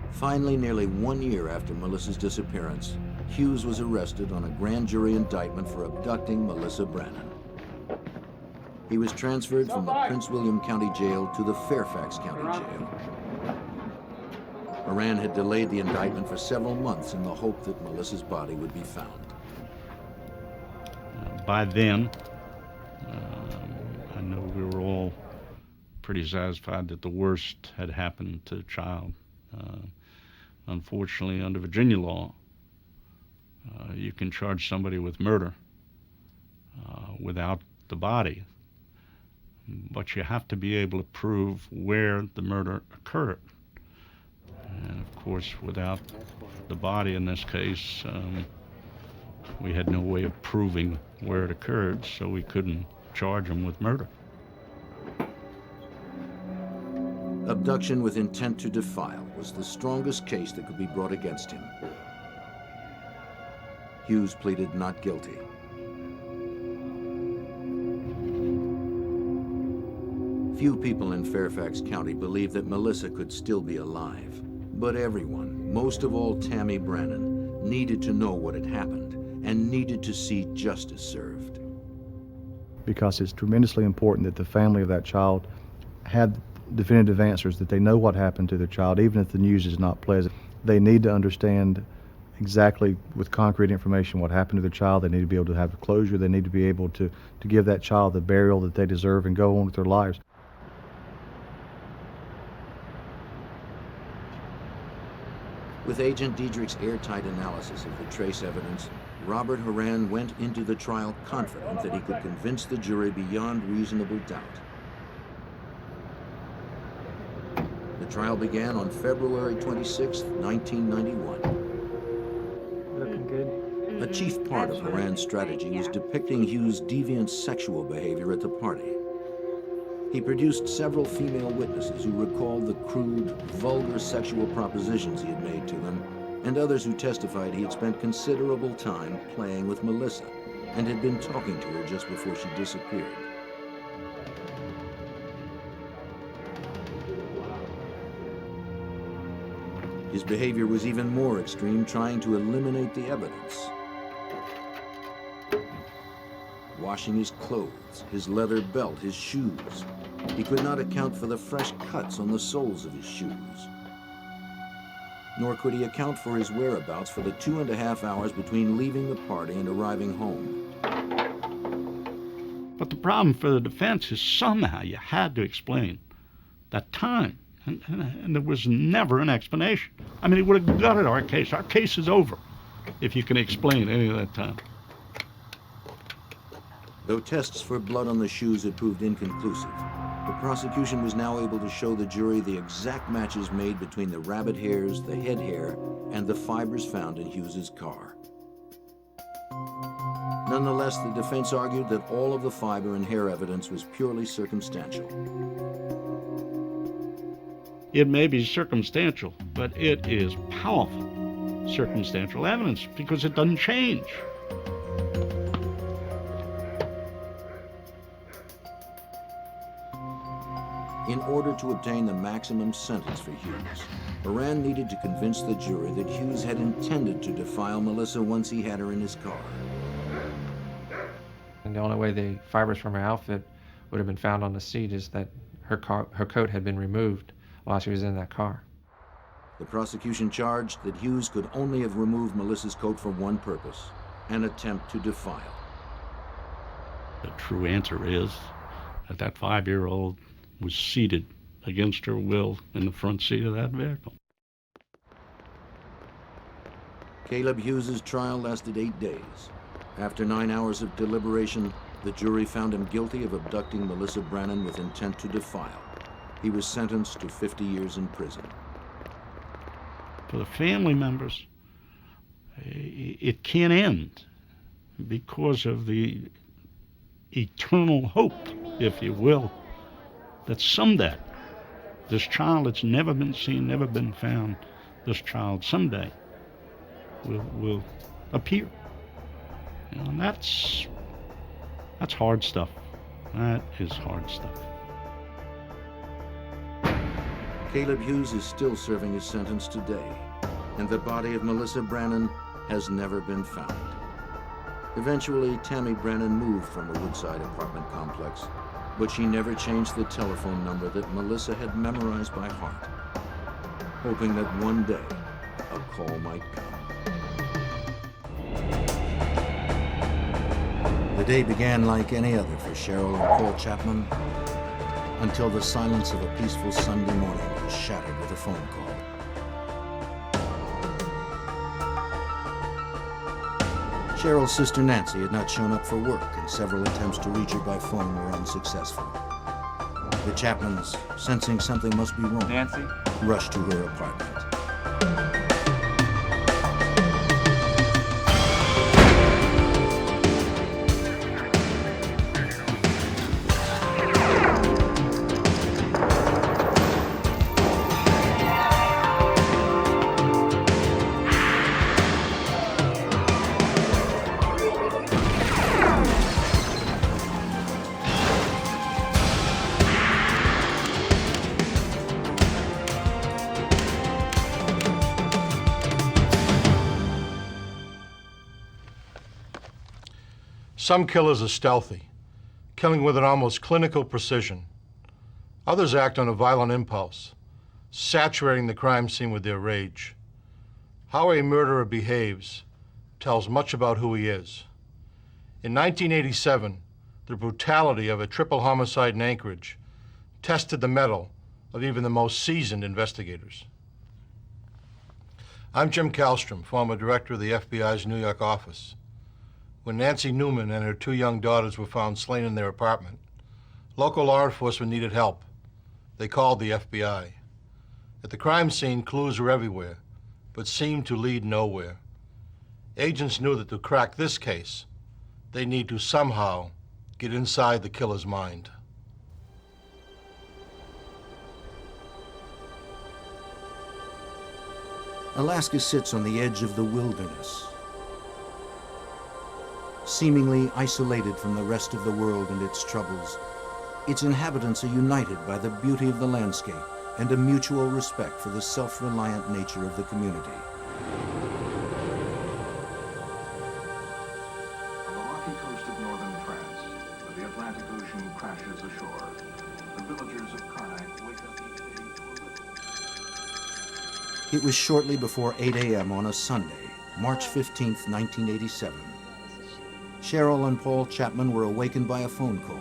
Finally, nearly 1 year after Melissa's disappearance, Hughes was arrested on a grand jury indictment for abducting Melissa Brannan. He was transferred from the Prince William County Jail to the Fairfax County Jail. Horan had delayed the indictment for several months in the hope that Melissa's body would be found.
By then, I know we were all pretty satisfied that the worst had happened to the child. Unfortunately, under Virginia law, you can charge somebody with murder without the body, but you have to be able to prove where the murder occurred. And of course, without the body in this case, we had no way of proving where it occurred, so we couldn't charge him with murder.
Abduction with intent to defile was the strongest case that could be brought against him. Hughes pleaded not guilty. Few people in Fairfax County believed that Melissa could still be alive, but everyone, most of all Tammy Brannan, needed to know what had happened and needed to see justice served.
Because it's tremendously important that the family of that child had definitive answers, that they know what happened to their child, even if the news is not pleasant. They need to understand exactly with concrete information what happened to their child. They need to be able to have closure. They need to be able to give that child the burial that they deserve and go on with their lives.
With Agent Diedrich's airtight analysis of the trace evidence, Robert Horan went into the trial confident that he could convince the jury beyond reasonable doubt. The trial began on February 26, 1991.
Looking good.
A chief part of Horan's strategy was depicting Hughes' deviant sexual behavior at the party. He produced several female witnesses who recalled the crude, vulgar sexual propositions he had made to them, and others who testified he had spent considerable time playing with Melissa and had been talking to her just before she disappeared. His behavior was even more extreme, trying to eliminate the evidence. Washing his clothes, his leather belt, his shoes. He could not account for the fresh cuts on the soles of his shoes. Nor could he account for his whereabouts for the 2.5 hours between leaving the party and arriving home.
But the problem for the defense is somehow you had to explain that time. And there was never an explanation. I mean, it would have gutted our case. Our case is over. if you can explain any of that time.
Though tests for blood on the shoes had proved inconclusive, the prosecution was now able to show the jury the exact matches made between the rabbit hairs, the head hair, and the fibers found in Hughes's car. Nonetheless, the defense argued that all of the fiber and hair evidence was purely circumstantial.
It may be circumstantial, but it is powerful circumstantial evidence because it doesn't change.
In order to obtain the maximum sentence for Hughes, Moran needed to convince the jury that Hughes had intended to defile Melissa once he had her in his car.
And the only way the fibers from her outfit would have been found on the seat is that her coat had been removed while she was in that car.
The prosecution charged that Hughes could only have removed Melissa's coat for one purpose, an attempt to defile.
The true answer is that that 5-year-old was seated against her will in the front seat of that vehicle.
Caleb Hughes's trial lasted 8 days. After 9 hours of deliberation, the jury found him guilty of abducting Melissa Brannon with intent to defile. He was sentenced to 50 years in prison.
For the family members, it can't end because of the eternal hope, if you will, that someday this child that's never been seen, never been found, this child someday will appear. You know, and that's hard stuff. That is hard stuff.
Caleb Hughes is still serving his sentence today, and the body of Melissa Brannon has never been found. Eventually, Tammy Brannon moved from the Woodside apartment complex, but she never changed the telephone number that Melissa had memorized by heart, hoping that one day a call might come. The day began like any other for Cheryl and Paul Chapman, until the silence of a peaceful Sunday morning was shattered with a phone call. Cheryl's sister Nancy had not shown up for work, and several attempts to reach her by phone were unsuccessful. The Chapmans, sensing something must be wrong,
Nancy?
rushed to her apartment.
Some killers are stealthy, killing with an almost clinical precision. Others act on a violent impulse, saturating the crime scene with their rage. How a murderer behaves tells much about who he is. In 1987, the brutality of a triple homicide in Anchorage tested the mettle of even the most seasoned investigators. I'm Jim Kallstrom, former director of the FBI's New York office. When Nancy Newman and her 2 young daughters were found slain in their apartment, local law enforcement needed help. They called the FBI. At the crime scene, clues were everywhere, but seemed to lead nowhere. Agents knew that to crack this case, they need to somehow get inside the killer's mind.
Alaska sits on the edge of the wilderness, seemingly isolated from the rest of the world and its troubles. Its inhabitants are united by the beauty of the landscape and a mutual respect for the self-reliant nature of the community.
On the rocky coast of northern France, where the Atlantic Ocean crashes ashore, the villagers of Karnak wake up each day to a little.
It was shortly before 8 a.m. on a Sunday, March 15, 1987. Cheryl and Paul Chapman were awakened by a phone call.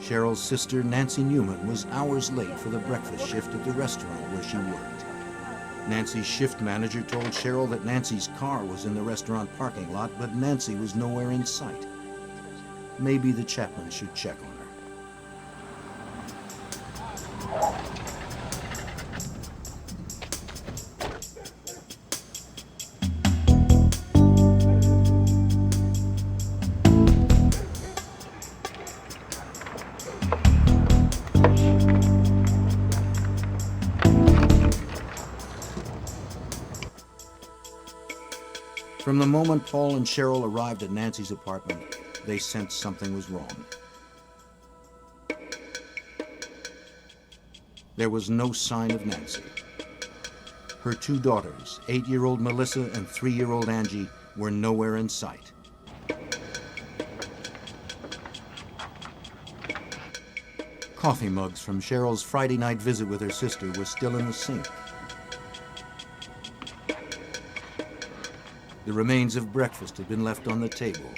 Cheryl's sister, Nancy Newman, was hours late for the breakfast shift at the restaurant where she worked. Nancy's shift manager told Cheryl that Nancy's car was in the restaurant parking lot, but Nancy was nowhere in sight. Maybe the Chapmans should check on her. From the moment Paul and Cheryl arrived at Nancy's apartment, they sensed something was wrong. There was no sign of Nancy. Her two daughters, 8-year-old Melissa and 3-year-old Angie, were nowhere in sight. Coffee mugs from Cheryl's Friday night visit with her sister were still in the sink. The remains of breakfast had been left on the table.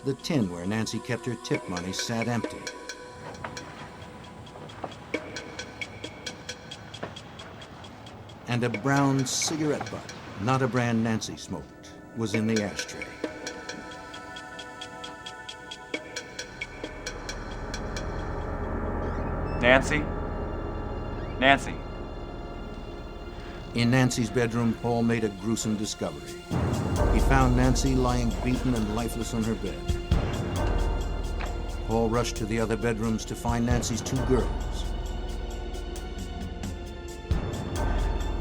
The tin where Nancy kept her tip money sat empty. And a brown cigarette butt, not a brand Nancy smoked, was in the ashtray.
Nancy? Nancy?
In Nancy's bedroom, Paul made a gruesome discovery. He found Nancy lying beaten and lifeless on her bed. Paul rushed to the other bedrooms to find Nancy's two girls.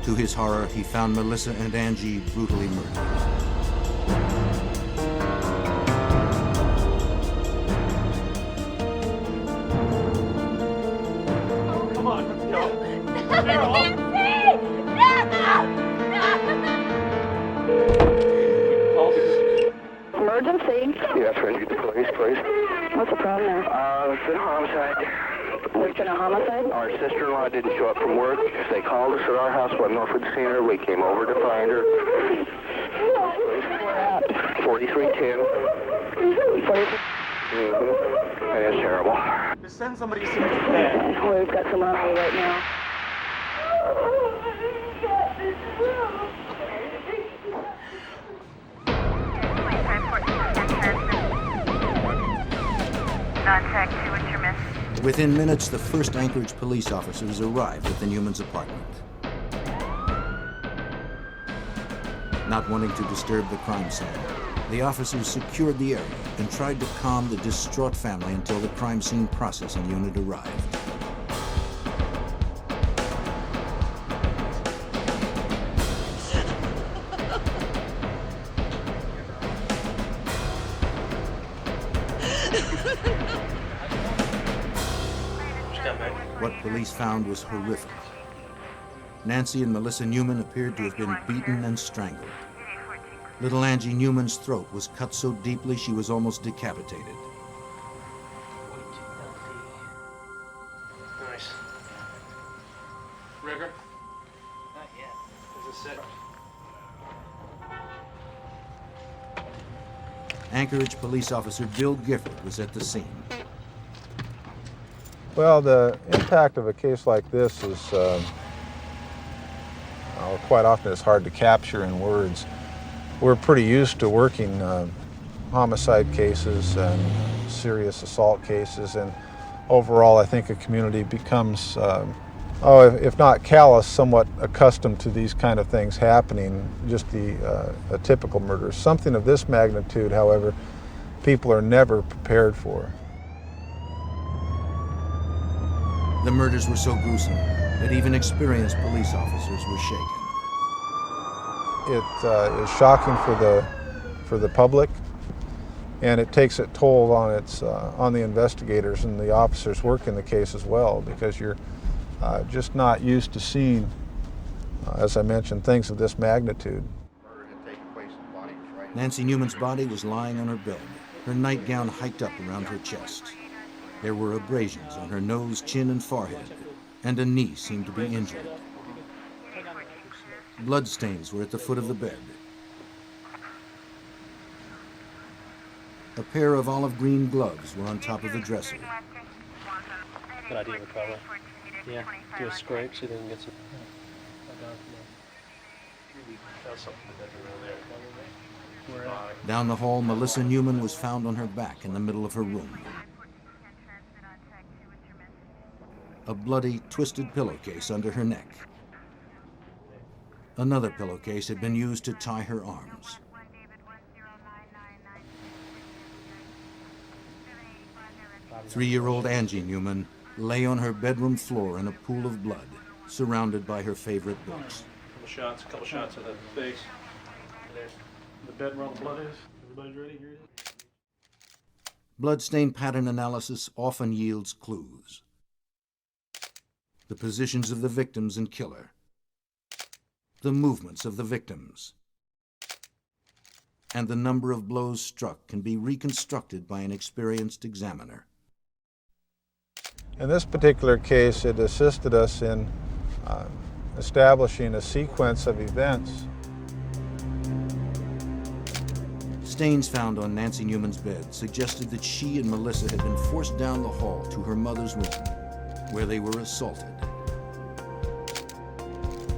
To his horror, he found Melissa and Angie brutally murdered.
Emergency?
Yeah, trying to get the police, please.
What's the problem there?
It's been a homicide.
There's been a homicide?
Our sister-in-law didn't show up from work. They called us at our house, but no one had seen her. We came over to find her.
Where at?
4310.
43.
And it's terrible.
Just send somebody to see me today.
Well, we've got someone on hold right now.
Contact 2 at your miss.
Within minutes, the first Anchorage police officers arrived at the Newmans' apartment. Not wanting to disturb the crime scene, the officers secured the area and tried to calm the distraught family until the crime scene processing unit arrived. What police found was horrific. Nancy and Melissa Newman appeared to have been beaten and strangled. Little Angie Newman's throat was cut so deeply she was almost decapitated.
Nice. Rigger? Not yet. Does it sit?
Anchorage police officer Bill Gifford was at the scene.
Well, the impact of a case like this is quite often it's hard to capture in words. We're pretty used to working homicide cases and serious assault cases, and overall I think a community becomes, if not callous, somewhat accustomed to these kind of things happening, just a typical murder. Something of this magnitude, however, people are never prepared for.
The murders were so gruesome that even experienced police officers were shaken.
It is shocking for the public, and it takes a toll on the investigators and the officers working the case as well, because you're just not used to seeing, as I mentioned, things of this magnitude.
Nancy Newman's body was lying on her bed, her nightgown hiked up around her chest. There were abrasions on her nose, chin, and forehead, and a knee seemed to be injured. Bloodstains were at the foot of the bed. A pair of olive green gloves were on top of the dresser.
Good idea, probably. Yeah, do a scrape, see if they can get some.
Down the hall, Melissa Newman was found on her back in the middle of her room. A bloody, twisted pillowcase under her neck. Another pillowcase had been used to tie her arms. Three-year-old Angie Newman lay on her bedroom floor in a pool of blood, surrounded by her favorite books.
A couple shots of the face. There's the bed where all the blood is. Everybody's ready? Here it is.
Bloodstain pattern analysis often yields clues. The positions of the victims and killer. The movements of the victims. And the number of blows struck can be reconstructed by an experienced examiner.
In this particular case, it assisted us in establishing a sequence of events.
Stains found on Nancy Newman's bed suggested that she and Melissa had been forced down the hall to her mother's room, where they were assaulted.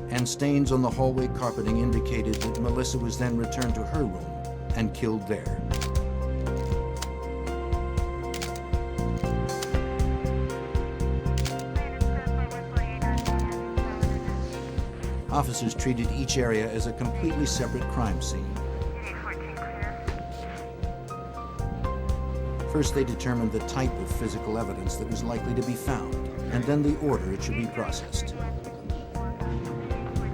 And stains on the hallway carpeting indicated that Melissa was then returned to her room and killed there. Officers treated each area as a completely separate crime scene. First, they determined the type of physical evidence that was likely to be found, and then the order it should be processed.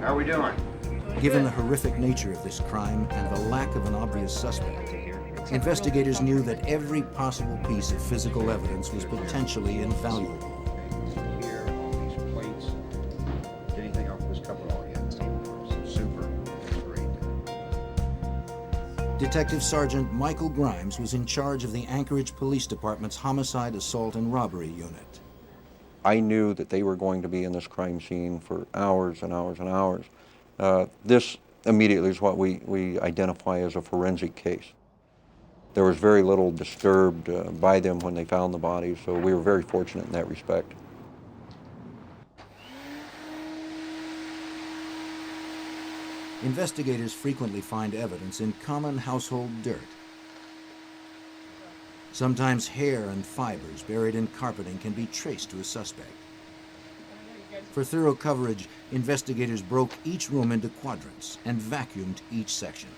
How are we doing?
Given the horrific nature of this crime and the lack of an obvious suspect, investigators knew that every possible piece of physical evidence was potentially invaluable.
Here, all these plates. Anything off this cover? Oh, yeah. Super. Great.
Detective Sergeant Michael Grimes was in charge of the Anchorage Police Department's Homicide, Assault, and Robbery Unit.
I knew that they were going to be in this crime scene for hours and hours and hours. This immediately is what we identify as a forensic case. There was very little disturbed by them when they found the bodies, so we were very fortunate in that respect.
Investigators frequently find evidence in common household dirt. Sometimes hair and fibers buried in carpeting can be traced to a suspect. For thorough coverage, investigators broke each room into quadrants and vacuumed each section.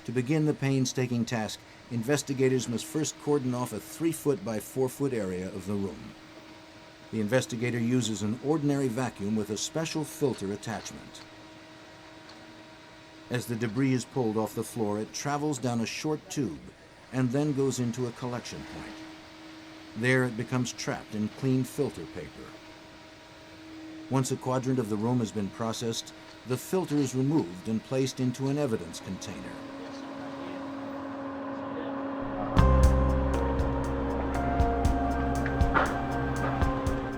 To begin the painstaking task, investigators must first cordon off a 3-foot by 4-foot area of the room. The investigator uses an ordinary vacuum with a special filter attachment. As the debris is pulled off the floor, it travels down a short tube and then goes into a collection point. There it becomes trapped in clean filter paper. Once a quadrant of the room has been processed, the filter is removed and placed into an evidence container.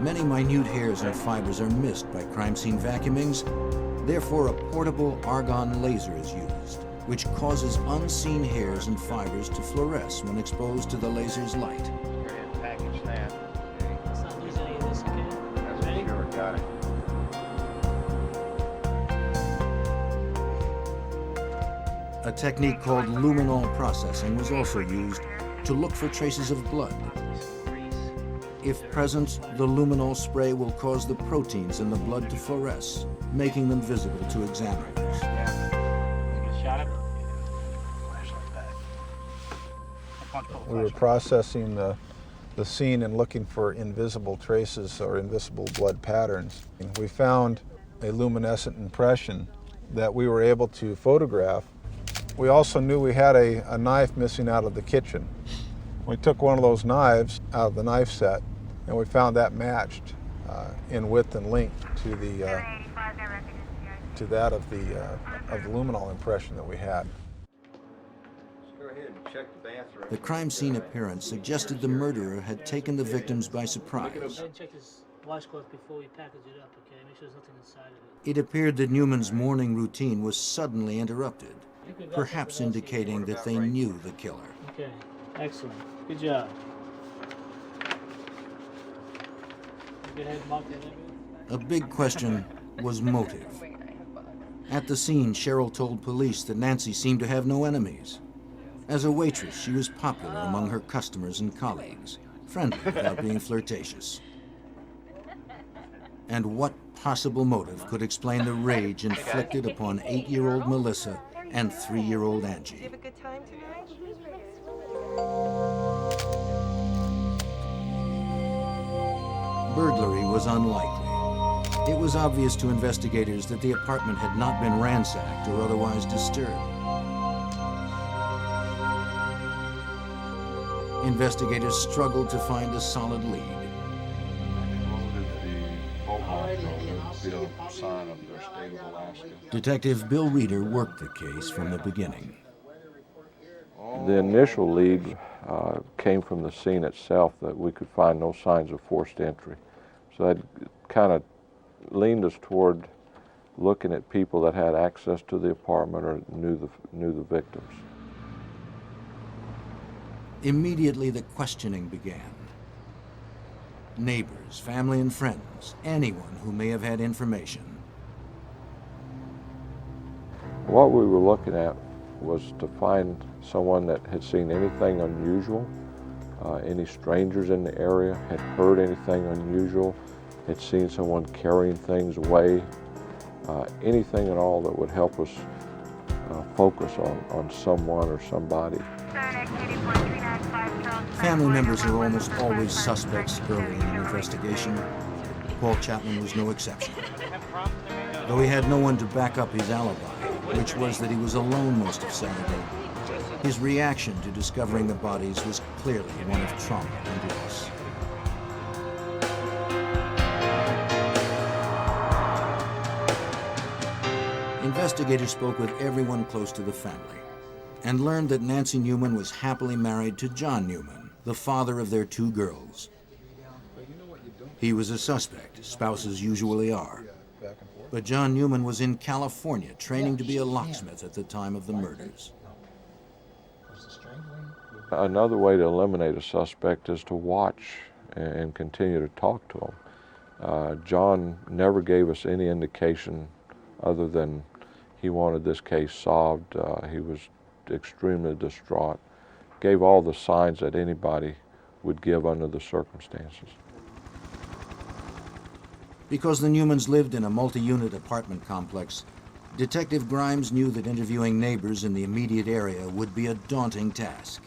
Many minute hairs and fibers are missed by crime scene vacuumings. Therefore, a portable argon laser is used, which causes unseen hairs and fibers to fluoresce when exposed to the laser's light.
Package that. Let's not lose any of this, okay? That's sure, got it.
A technique called luminol processing was also used to look for traces of blood. If present, the luminol spray will cause the proteins in the blood to fluoresce, making them visible to examiners.
We were processing the scene and looking for invisible traces or invisible blood patterns. We found a luminescent impression that we were able to photograph. We also knew we had a knife missing out of the kitchen. We took one of those knives out of the knife set, and we found that matched in width and length to that of the luminol impression that we had.
Go ahead and check the bathroom.
The crime scene appearance suggested the murderer had taken the victims by surprise.
Check his washcloth before we package it up, okay? Make sure there's nothing inside of
It appeared that Newman's morning routine was suddenly interrupted, perhaps indicating that they knew the killer.
it. Okay. Excellent. Good job. Go ahead, Mark.
A big question was motive. At the scene, Cheryl told police that Nancy seemed to have no enemies. As a waitress, she was popular among her customers and colleagues, friendly without being flirtatious. And what possible motive could explain the rage inflicted upon 8-year-old Melissa and 3-year-old Angie?
Did you have a good time tonight?
Burglary was unlikely. It was obvious to investigators that the apartment had not been ransacked or otherwise disturbed. Investigators struggled to find a solid lead. Detective Bill Reeder worked the case from the beginning.
The initial lead came from the scene itself, that we could find no signs of forced entry. So that kind of leaned us toward looking at people that had access to the apartment or knew the victims.
Immediately the questioning began. Neighbors, family and friends, anyone who may have had information.
What we were looking at was to find someone that had seen anything unusual, any strangers in the area, had heard anything unusual, had seen someone carrying things away, anything at all that would help us focus on someone or somebody.
Family members are almost always suspects early in an investigation. Paul Chapman was no exception. Though he had no one to back up his alibi, which was that he was alone most of Saturday, his reaction to discovering the bodies was clearly one of trauma and loss. Investigators spoke with everyone close to the family and learned that Nancy Newman was happily married to John Newman, the father of their 2 girls. He was a suspect, spouses usually are. But John Newman was in California training to be a locksmith at the time of the murders.
Another way to eliminate a suspect is to watch and continue to talk to him. John never gave us any indication other than he wanted this case solved. He was extremely distraught, gave all the signs that anybody would give under the circumstances.
Because the Newmans lived in a multi-unit apartment complex, Detective Grimes knew that interviewing neighbors in the immediate area would be a daunting task.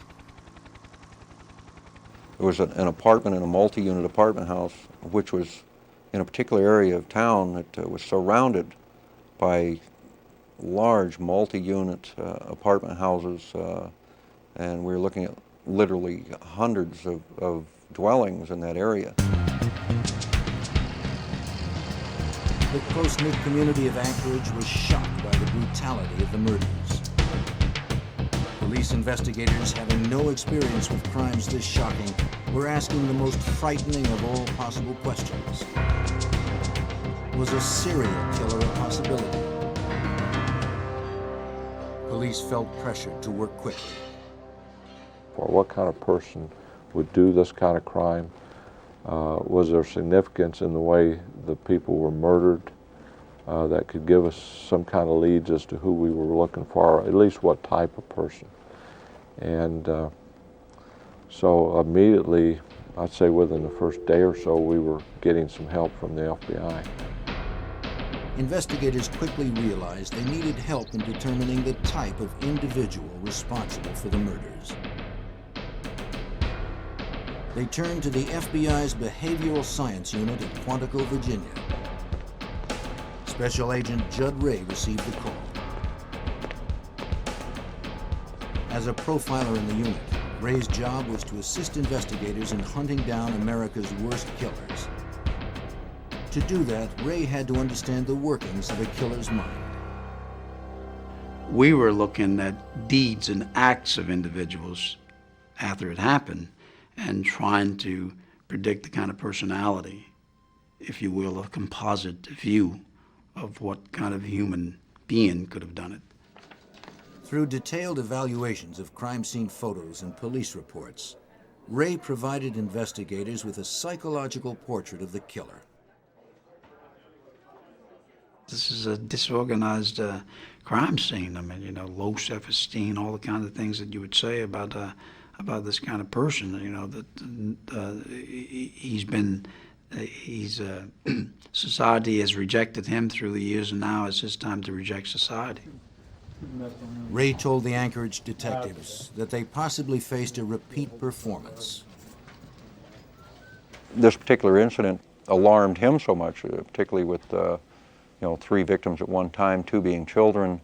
There was an apartment in a multi-unit apartment house, which was in a particular area of town that was surrounded by large multi-unit apartment houses, and we were looking at literally hundreds of dwellings in that area.
The close-knit community of Anchorage was shocked by the brutality of the murders. Police investigators, having no experience with crimes this shocking, were asking the most frightening of all possible questions. Was a serial killer a possibility? Police felt pressured to work quickly.
For what kind of person would do this kind of crime? Was there significance in the way the people were murdered that could give us some kind of leads as to who we were looking for, or at least what type of person? And so immediately, I'd say within the first day or so, we were getting some help from the FBI.
Investigators quickly realized they needed help in determining the type of individual responsible for the murders. They turned to the FBI's Behavioral Science Unit at Quantico, Virginia. Special Agent Judd Ray received the call. As a profiler in the unit, Ray's job was to assist investigators in hunting down America's worst killers. To do that, Ray had to understand the workings of a killer's mind.
We were looking at deeds and acts of individuals after it happened and trying to predict the kind of personality, if you will, a composite view of what kind of human being could have done it.
Through detailed evaluations of crime scene photos and police reports, Ray provided investigators with a psychological portrait of the killer.
This is a disorganized crime scene. I mean, you know, low self-esteem, all the kind of things that you would say about this kind of person. You know, that society has rejected him through the years, and now it's his time to reject society.
Ray told the Anchorage detectives that they possibly faced a repeat performance.
This particular incident alarmed him so much, particularly with you know, 3 victims at one time, 2 being children,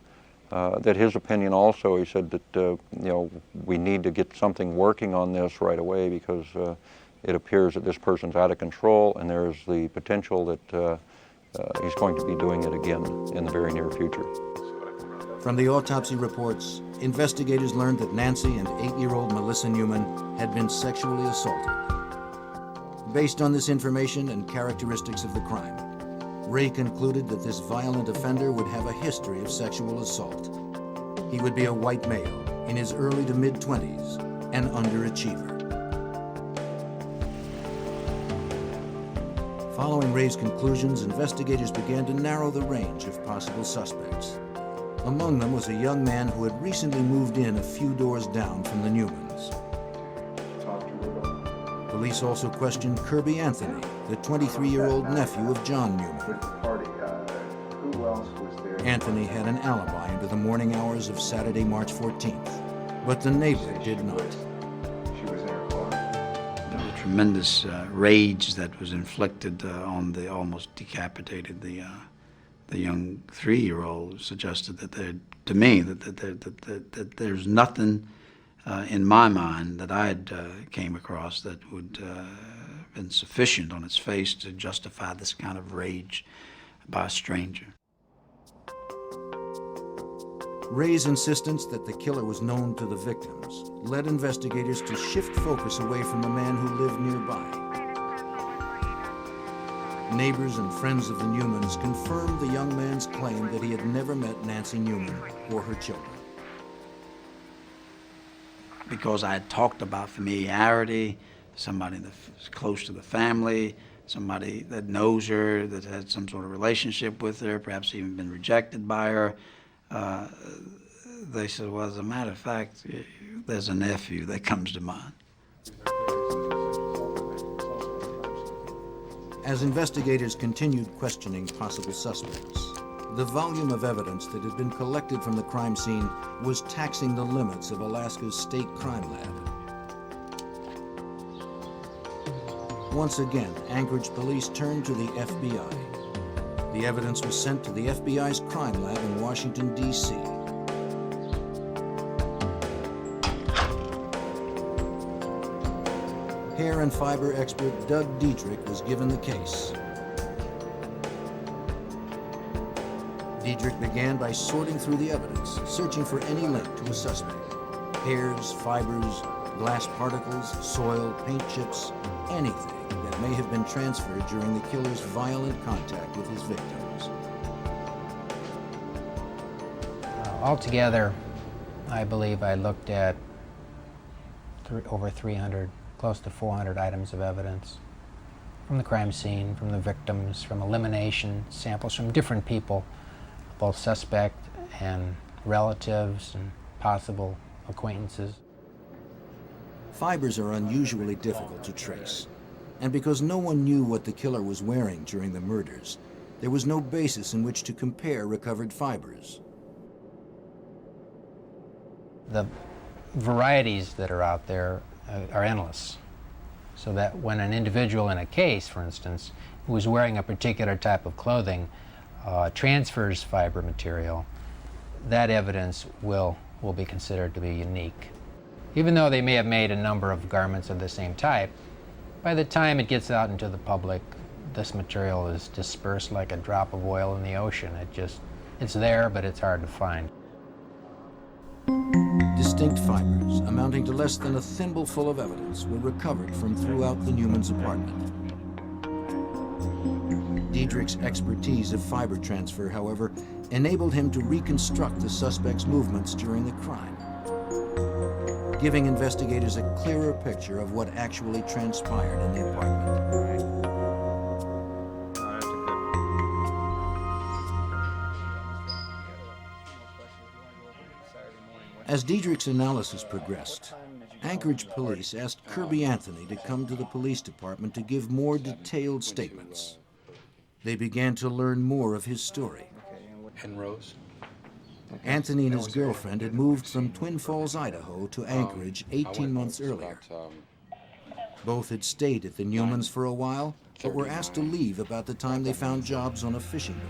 that his opinion also, he said that you know, we need to get something working on this right away because it appears that this person's out of control and there's the potential that he's going to be doing it again in the very near future.
From the autopsy reports, investigators learned that Nancy and 8-year-old Melissa Newman had been sexually assaulted. Based on this information and characteristics of the crime, Ray concluded that this violent offender would have a history of sexual assault. He would be a white male in his early to mid-20s, an underachiever. Following Ray's conclusions, investigators began to narrow the range of possible suspects. Among them was a young man who had recently moved in a few doors down from the Newmans. Police also questioned Kirby Anthony, the 23-year-old nephew of John Newman. Anthony had an alibi into the morning hours of Saturday, March 14th, but the neighbor did not.
There was tremendous rage that was inflicted on the almost decapitated the young 3-year-old. Suggested that to me that there's nothing in my mind that I had came across that would have been sufficient on its face to justify this kind of rage by a stranger.
Ray's insistence that the killer was known to the victims led investigators to shift focus away from the man who lived nearby. Neighbors and friends of the Newmans confirmed the young man's claim that he had never met Nancy Newman or her children.
Because I had talked about familiarity, somebody that's close to the family, somebody that knows her, that had some sort of relationship with her, perhaps even been rejected by her. They said, well, as a matter of fact, there's a nephew that comes to mind.
As investigators continued questioning possible suspects, the volume of evidence that had been collected from the crime scene was taxing the limits of Alaska's state crime lab. Once again, Anchorage police turned to the FBI. The evidence was sent to the FBI's crime lab in Washington, D.C. Hair and fiber expert Doug Diedrich was given the case. Diedrich began by sorting through the evidence, searching for any link to a suspect. Hairs, fibers, glass particles, soil, paint chips, anything that may have been transferred during the killer's violent contact with his victims.
Altogether, I believe I looked at over 300, close to 400 items of evidence from the crime scene, from the victims, from elimination samples from different people, both suspect and relatives and possible acquaintances.
Fibers are unusually difficult to trace, and because no one knew what the killer was wearing during the murders, there was no basis in which to compare recovered fibers.
The varieties that are out there are endless, so that when an individual in a case, for instance, who is wearing a particular type of clothing transfers fiber material, that evidence will be considered to be unique. Even though they may have made a number of garments of the same type, by the time it gets out into the public, this material is dispersed like a drop of oil in the ocean. It's there, but it's hard to find.
Distinct fibers, amounting to less than a thimbleful of evidence, were recovered from throughout the Newmans' apartment. Diedrich's expertise of fiber transfer, however, enabled him to reconstruct the suspect's movements during the crime, giving investigators a clearer picture of what actually transpired in the apartment. As Diedrich's analysis progressed, Anchorage police asked Kirby Anthony to come to the police department to give more detailed statements. They began to learn more of his story.
And Rose?
Anthony and his girlfriend had moved from Twin Falls, Idaho to Anchorage 18 months earlier. Both had stayed at the Newmans for a while, but were asked to leave about the time they found jobs on a fishing boat.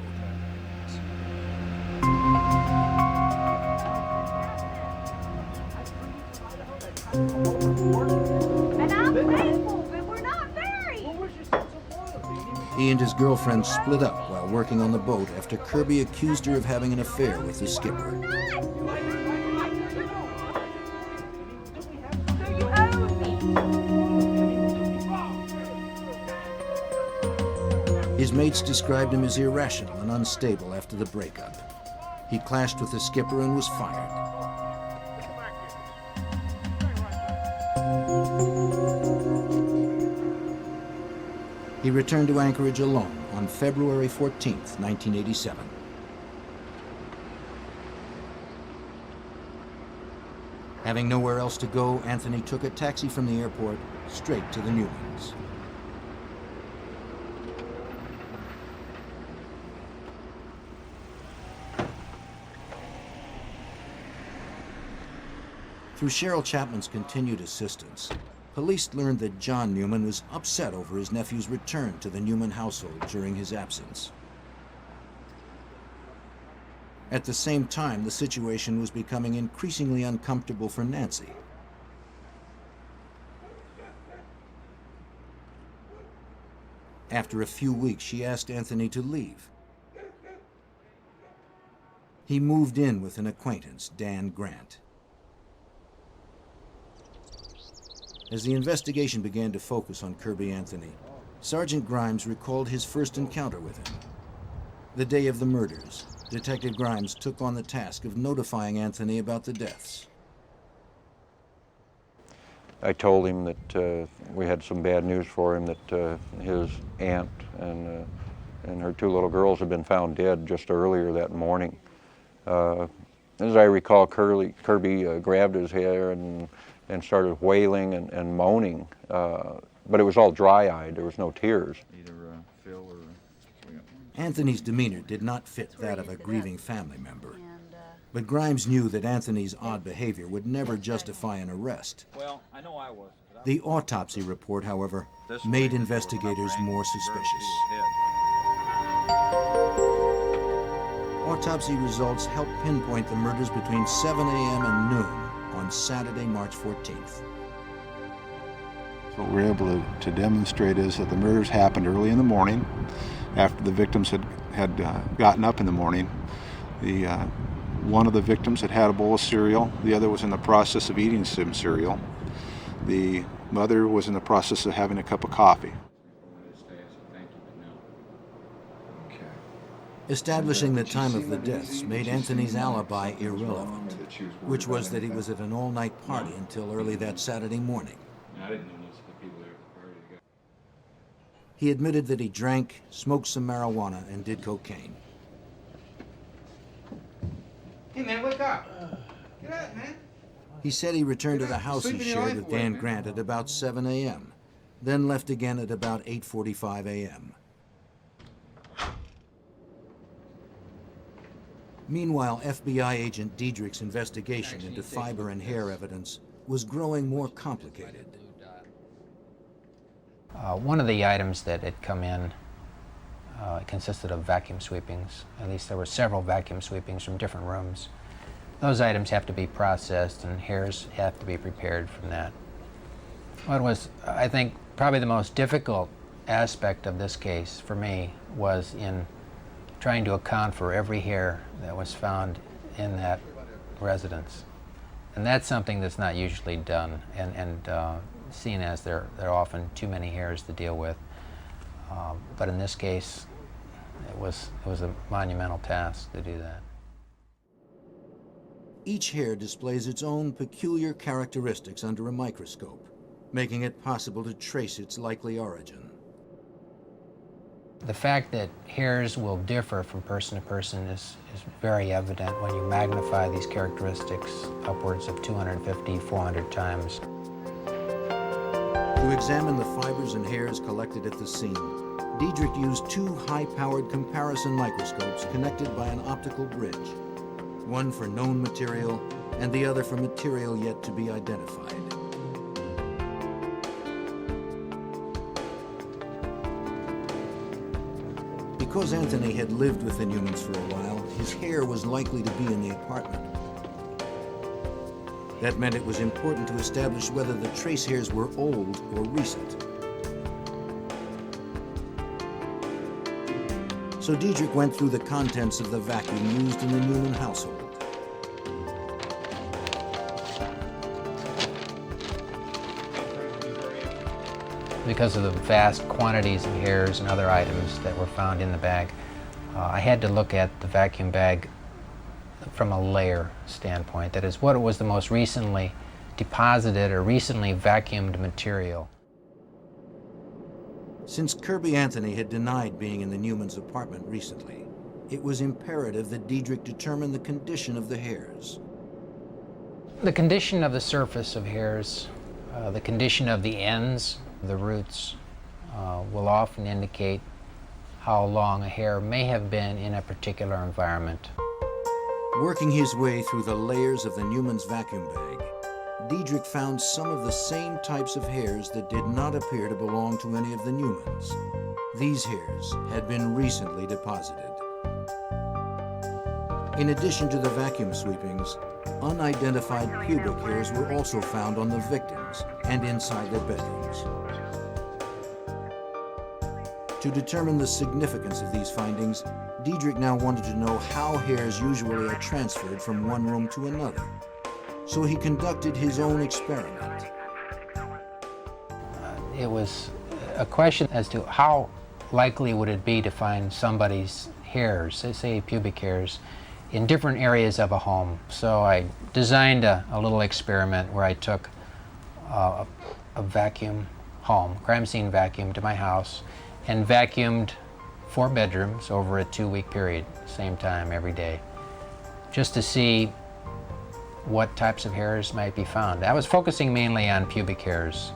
And I'm thankful, but we're not married.
He and his girlfriend split up while working on the boat after Kirby accused her of having an affair with the skipper. His mates described him as irrational and unstable after the breakup. He clashed with the skipper and was fired. He returned to Anchorage alone on February 14, 1987. Having nowhere else to go, Anthony took a taxi from the airport straight to the Newmans. Through Cheryl Chapman's continued assistance, police learned that John Newman was upset over his nephew's return to the Newman household during his absence. At the same time, the situation was becoming increasingly uncomfortable for Nancy. After a few weeks, she asked Anthony to leave. He moved in with an acquaintance, Dan Grant. As the investigation began to focus on Kirby Anthony, Sergeant Grimes recalled his first encounter with him. The day of the murders, Detective Grimes took on the task of notifying Anthony about the deaths.
I told him that we had some bad news for him, that his aunt and her two little girls had been found dead just earlier that morning. As I recall, Kirby grabbed his hair and started wailing and moaning, but it was all dry-eyed. There was no tears.
Anthony's demeanor did not fit that of a grieving family member, but Grimes knew that Anthony's odd behavior would never justify an arrest.
Well, I know I was.
The autopsy report, however, made investigators more suspicious. Autopsy results helped pinpoint the murders between 7 a.m. and noon on Saturday, March 14th.
What we're able to demonstrate is that the murders happened early in the morning, after the victims had gotten up in the morning. One of the victims had had a bowl of cereal. The other was in the process of eating some cereal. The mother was in the process of having a cup of coffee.
Establishing the time of the deaths made Anthony's alibi irrelevant, which was that he was at an all-night party until early that Saturday morning. He admitted that he drank, smoked some marijuana, and did cocaine.
Hey man, wake up! Get up, man!
He said he returned to the house he shared with Dan Grant at about 7 a.m., then left again at about 8:45 a.m. Meanwhile, FBI agent Diedrich's investigation into fiber and hair evidence was growing more complicated.
One of the items that had come in consisted of vacuum sweepings. At least there were several vacuum sweepings from different rooms. Those items have to be processed and hairs have to be prepared from that. What was, I think, probably the most difficult aspect of this case for me was in trying to account for every hair that was found in that residence. And that's something that's not usually done, and seen as there are often too many hairs to deal with. But in this case, It was a monumental task to do that.
Each hair displays its own peculiar characteristics under a microscope, making it possible to trace its likely origin.
The fact that hairs will differ from person to person is very evident when you magnify these characteristics upwards of 250, 400 times.
To examine the fibers and hairs collected at the scene, Diedrich used two high-powered comparison microscopes connected by an optical bridge, one for known material and the other for material yet to be identified. Because Anthony had lived with the Newmans for a while, his hair was likely to be in the apartment. That meant it was important to establish whether the trace hairs were old or recent. So Diedrich went through the contents of the vacuum used in the Newman household.
Because of the vast quantities of hairs and other items that were found in the bag, I had to look at the vacuum bag from a layer standpoint. That is, what was the most recently deposited or recently vacuumed material.
Since Kirby Anthony had denied being in the Newmans' apartment recently, it was imperative that Diedrich determine the condition of the hairs.
The condition of the surface of hairs, the condition of the ends, the roots, will often indicate how long a hair may have been in a particular environment.
Working his way through the layers of the Newmans' vacuum bag, Diedrich found some of the same types of hairs that did not appear to belong to any of the Newmans. These hairs had been recently deposited. In addition to the vacuum sweepings, unidentified pubic hairs were also found on the victims and inside their bedrooms. To determine the significance of these findings, Diedrich now wanted to know how hairs usually are transferred from one room to another. So he conducted his own experiment.
It was a question as to how likely would it be to find somebody's hairs, say pubic hairs, in different areas of a home. So I designed a little experiment where I took a vacuum home, crime scene vacuum, to my house and vacuumed 4 bedrooms over a 2-week period, same time every day, just to see what types of hairs might be found. I was focusing mainly on pubic hairs.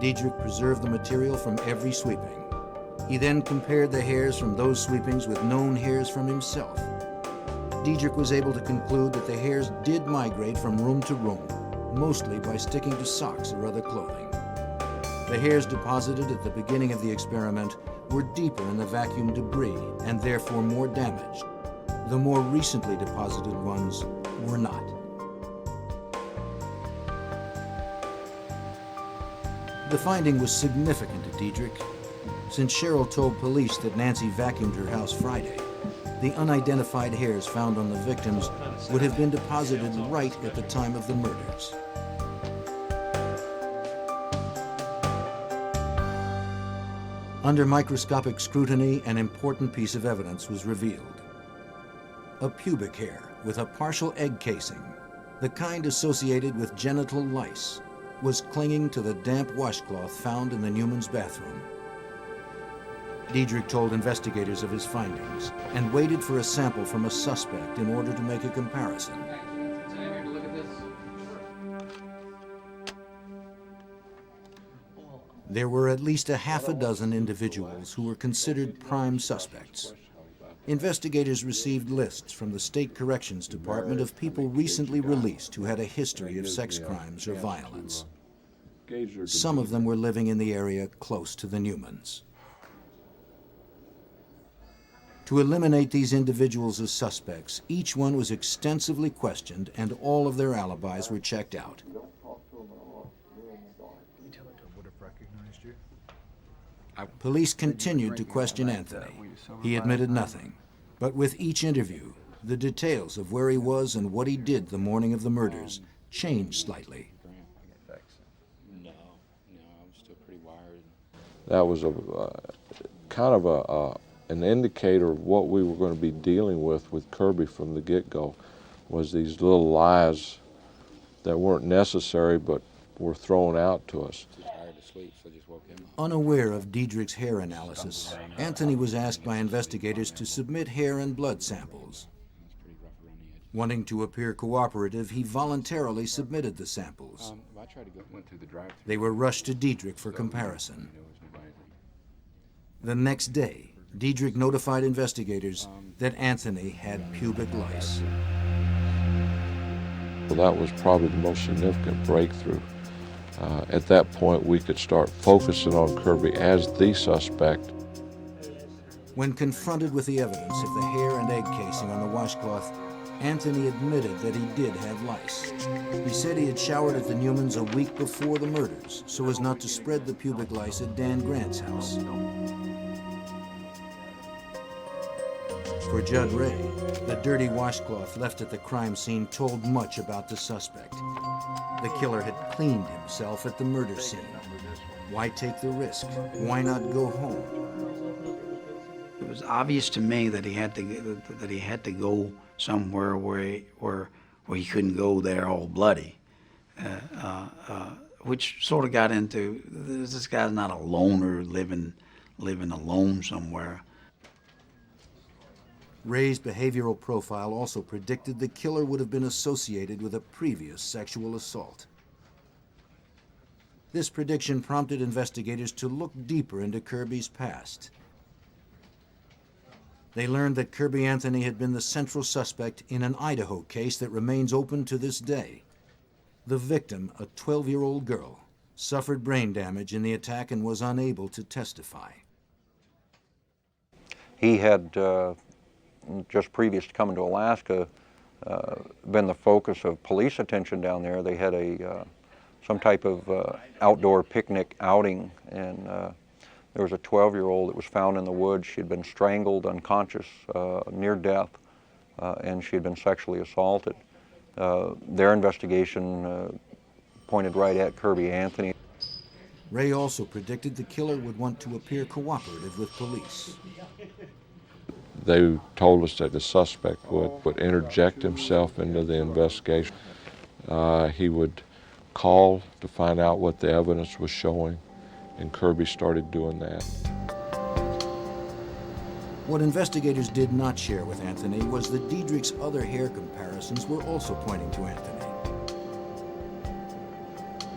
Diedrich preserved the material from every sweeping. He then compared the hairs from those sweepings with known hairs from himself. Diedrich was able to conclude that the hairs did migrate from room to room, mostly by sticking to socks or other clothing. The hairs deposited at the beginning of the experiment were deeper in the vacuum debris and therefore more damaged. The more recently deposited ones were not. The finding was significant to Diedrich. Since Cheryl told police that Nancy vacuumed her house Friday, the unidentified hairs found on the victims would have been deposited right at the time of the murders. Under microscopic scrutiny, an important piece of evidence was revealed. A pubic hair with a partial egg casing, the kind associated with genital lice, was clinging to the damp washcloth found in the Newmans' bathroom. Diedrich told investigators of his findings and waited for a sample from a suspect in order to make a comparison. There were at least a half a dozen individuals who were considered prime suspects. Investigators received lists from the State Corrections Department of people recently released who had a history of sex crimes or violence. Some of them were living in the area close to the Newmans. To eliminate these individuals as suspects, each one was extensively questioned and all of their alibis were checked out. Police continued to question Anthony. He admitted nothing. But with each interview, the details of where he was and what he did the morning of the murders changed slightly.
That was a
kind of an indicator of what we were going to be dealing with Kirby from the get-go, was these little lies that weren't necessary but were thrown out to us.
Unaware of Diedrich's hair analysis, Anthony was asked by investigators to submit hair and blood samples. Wanting to appear cooperative, he voluntarily submitted the samples. They were rushed to Diedrich for comparison. The next day, Diedrich notified investigators that Anthony had pubic lice.
Well, that was probably the most significant breakthrough. At that point, we could start focusing on Kirby as the suspect.
When confronted with the evidence of the hair and egg casing on the washcloth, Anthony admitted that he did have lice. He said he had showered at the Newmans a week before the murders so as not to spread the pubic lice at Dan Grant's house. For Judd Ray, the dirty washcloth left at the crime scene told much about the suspect. The killer had cleaned himself at the murder scene. Why take the risk? Why not go home?
It was obvious to me that he had to go somewhere where he couldn't go there all bloody, which sort of got into this guy's not a loner living alone somewhere.
Ray's behavioral profile also predicted the killer would have been associated with a previous sexual assault. This prediction prompted investigators to look deeper into Kirby's past. They learned that Kirby Anthony had been the central suspect in an Idaho case that remains open to this day. The victim, a 12-year-old girl, suffered brain damage in the attack and was unable to testify.
He had, just previous to coming to Alaska, been the focus of police attention down there. They had some type of outdoor picnic outing, and there was a 12-year-old that was found in the woods. She had been strangled, unconscious, near death, and she had been sexually assaulted. Their investigation pointed right at Kirby Anthony.
Ray also predicted the killer would want to appear cooperative with police.
They told us that the suspect would interject himself into the investigation. He would call to find out what the evidence was showing, and Kirby started doing that.
What investigators did not share with Anthony was that Diedrich's other hair comparisons were also pointing to Anthony.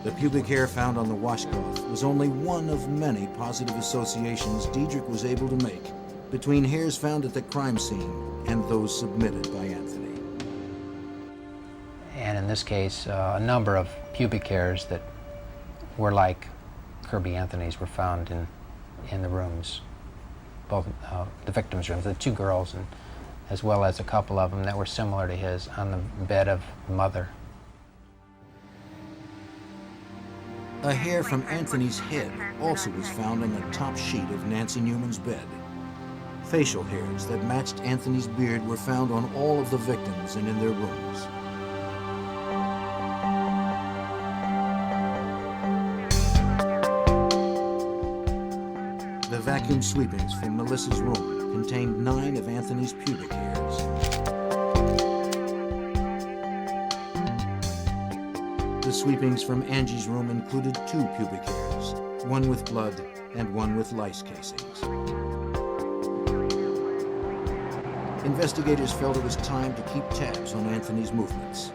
The pubic hair found on the washcloth was only one of many positive associations Diedrich was able to make between hairs found at the crime scene and those submitted by Anthony.
And in this case, a number of pubic hairs that were like Kirby Anthony's were found in the rooms, both the victims' rooms, the two girls, and as well as a couple of them that were similar to his on the bed of the mother.
A hair from Anthony's head also was found on the top sheet of Nancy Newman's bed. Facial hairs that matched Anthony's beard were found on all of the victims and in their rooms. The vacuum sweepings from Melissa's room contained 9 of Anthony's pubic hairs. The sweepings from Angie's room included 2 pubic hairs, one with blood and one with lice casings. Investigators felt it was time to keep tabs on Anthony's movements.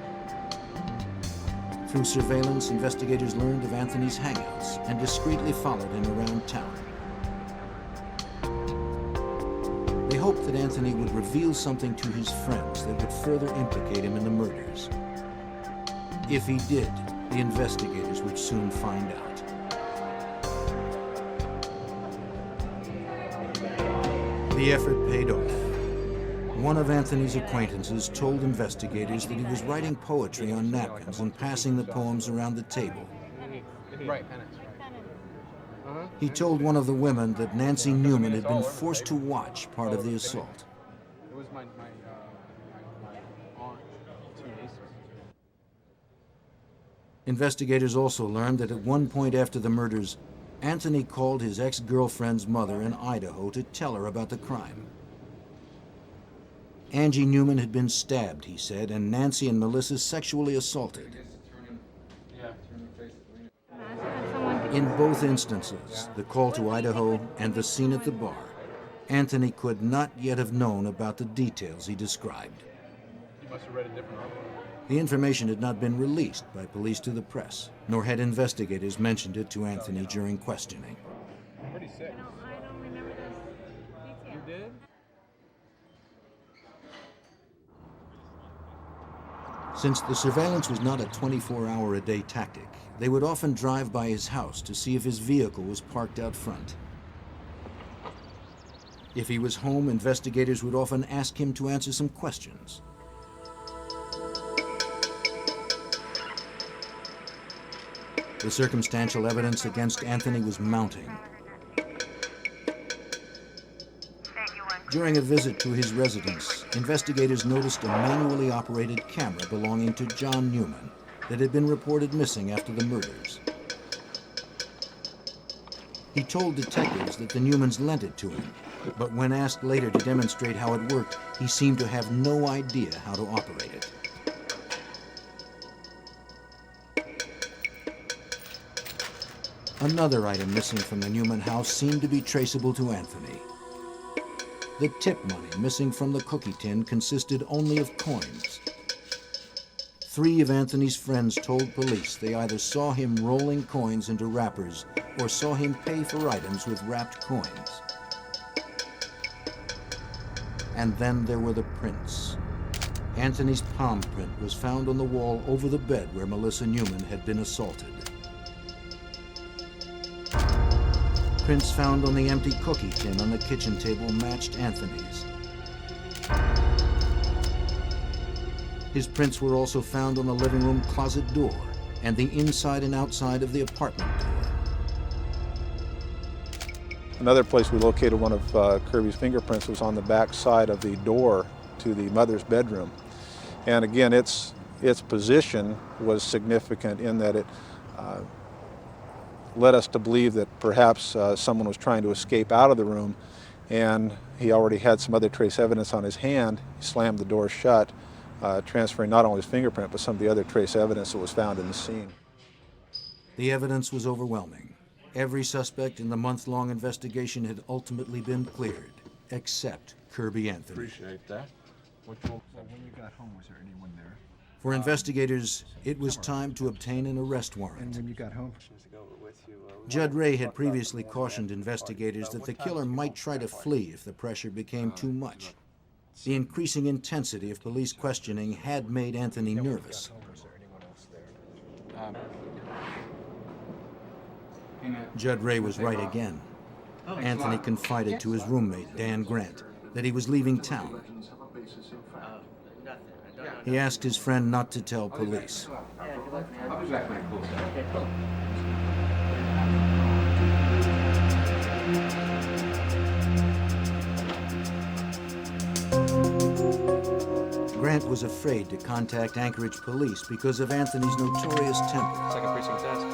Through surveillance, investigators learned of Anthony's hangouts and discreetly followed him around town. They hoped that Anthony would reveal something to his friends that would further implicate him in the murders. If he did, the investigators would soon find out. The effort paid off. One of Anthony's acquaintances told investigators that he was writing poetry on napkins and passing the poems around the table. He told one of the women that Nancy Newman had been forced to watch part of the assault.
It was my aunt, 2 nieces.
Investigators also learned that at one point after the murders, Anthony called his ex-girlfriend's mother in Idaho to tell her about the crime. Angie Newman had been stabbed, he said, and Nancy and Melissa sexually assaulted. In both instances, the call to Idaho and the scene at the bar, Anthony could not yet have known about the details he described.
You must have read a different article.
The information had not been released by police to the press, nor had investigators mentioned it to Anthony during questioning.
Pretty sick. I don't remember those details. You did?
Since the surveillance was not a 24-hour-a-day tactic, they would often drive by his house to see if his vehicle was parked out front. If he was home, investigators would often ask him to answer some questions. The circumstantial evidence against Anthony was mounting. During a visit to his residence, investigators noticed a manually operated camera belonging to John Newman that had been reported missing after the murders. He told detectives that the Newmans lent it to him, but when asked later to demonstrate how it worked, he seemed to have no idea how to operate it. Another item missing from the Newman house seemed to be traceable to Anthony. The tip money missing from the cookie tin consisted only of coins. 3 of Anthony's friends told police they either saw him rolling coins into wrappers or saw him pay for items with wrapped coins. And then there were the prints. Anthony's palm print was found on the wall over the bed where Melissa Newman had been assaulted. Prints found on the empty cookie tin on the kitchen table matched Anthony's. His prints were also found on the living room closet door and the inside and outside of the apartment door.
Another place we located one of Kirby's fingerprints was on the back side of the door to the mother's bedroom. And again, its position was significant in that it led us to believe that perhaps someone was trying to escape out of the room, and he already had some other trace evidence on his hand. He slammed the door shut, transferring not only his fingerprint, but some of the other trace evidence that was found in the scene.
The evidence was overwhelming. Every suspect in the month-long investigation had ultimately been cleared, except Kirby Anthony.
Appreciate that.
When you got home, was there anyone there?
For investigators, it was time to obtain an arrest warrant.
And when you got home?
Judd Ray had previously cautioned investigators that the killer might try to flee if the pressure became too much. The increasing intensity of police questioning had made Anthony nervous. Judd Ray was right again. Anthony confided to his roommate, Dan Grant, that he was leaving town. He asked his friend not to tell police.
I'll be back when it cools down.
Grant was afraid to contact Anchorage police because of Anthony's notorious temper.
Second precinct task.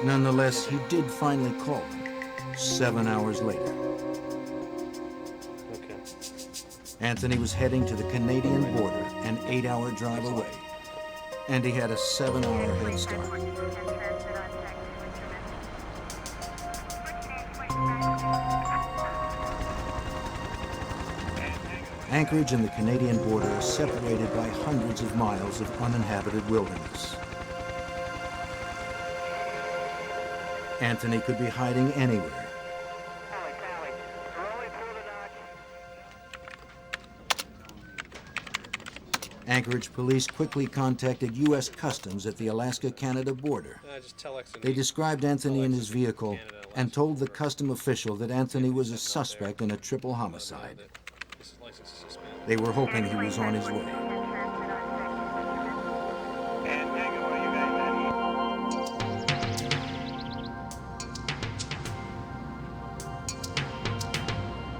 Nonetheless, he did finally call them 7 hours later.
Okay.
Anthony was heading to the Canadian border, an 8-hour drive away, and he had a 7-hour head start. Anchorage and the Canadian border are separated by hundreds of miles of uninhabited wilderness. Anthony could be hiding anywhere. Anchorage police quickly contacted U.S. Customs at the Alaska-Canada border. They described Anthony and his vehicle and told the custom official that Anthony was a suspect in a triple homicide. They were hoping he was on his way.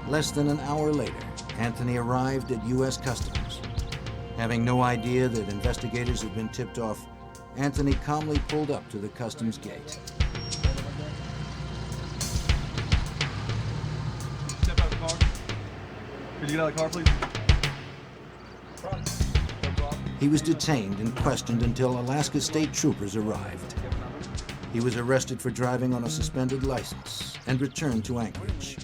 Less than an hour later, Anthony arrived at U.S. Customs. Having no idea that investigators had been tipped off, Anthony calmly pulled up to the customs gate.
Could you get out of the car, please?
He was detained and questioned until Alaska State Troopers arrived. He was arrested for driving on a suspended license and returned to Anchorage.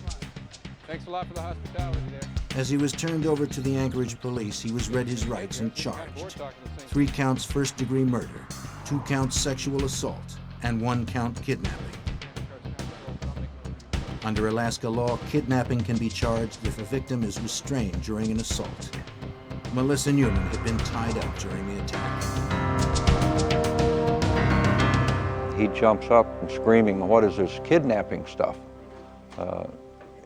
Thanks a lot for the hospitality there.
As he was turned over to the Anchorage police, he was read his rights and charged. 3 counts first-degree murder, 2 counts sexual assault, and 1 count kidnapping. Under Alaska law, kidnapping can be charged if a victim is restrained during an assault. Melissa Newman had been tied up during the attack.
He jumps up and screaming, "What is this kidnapping stuff?"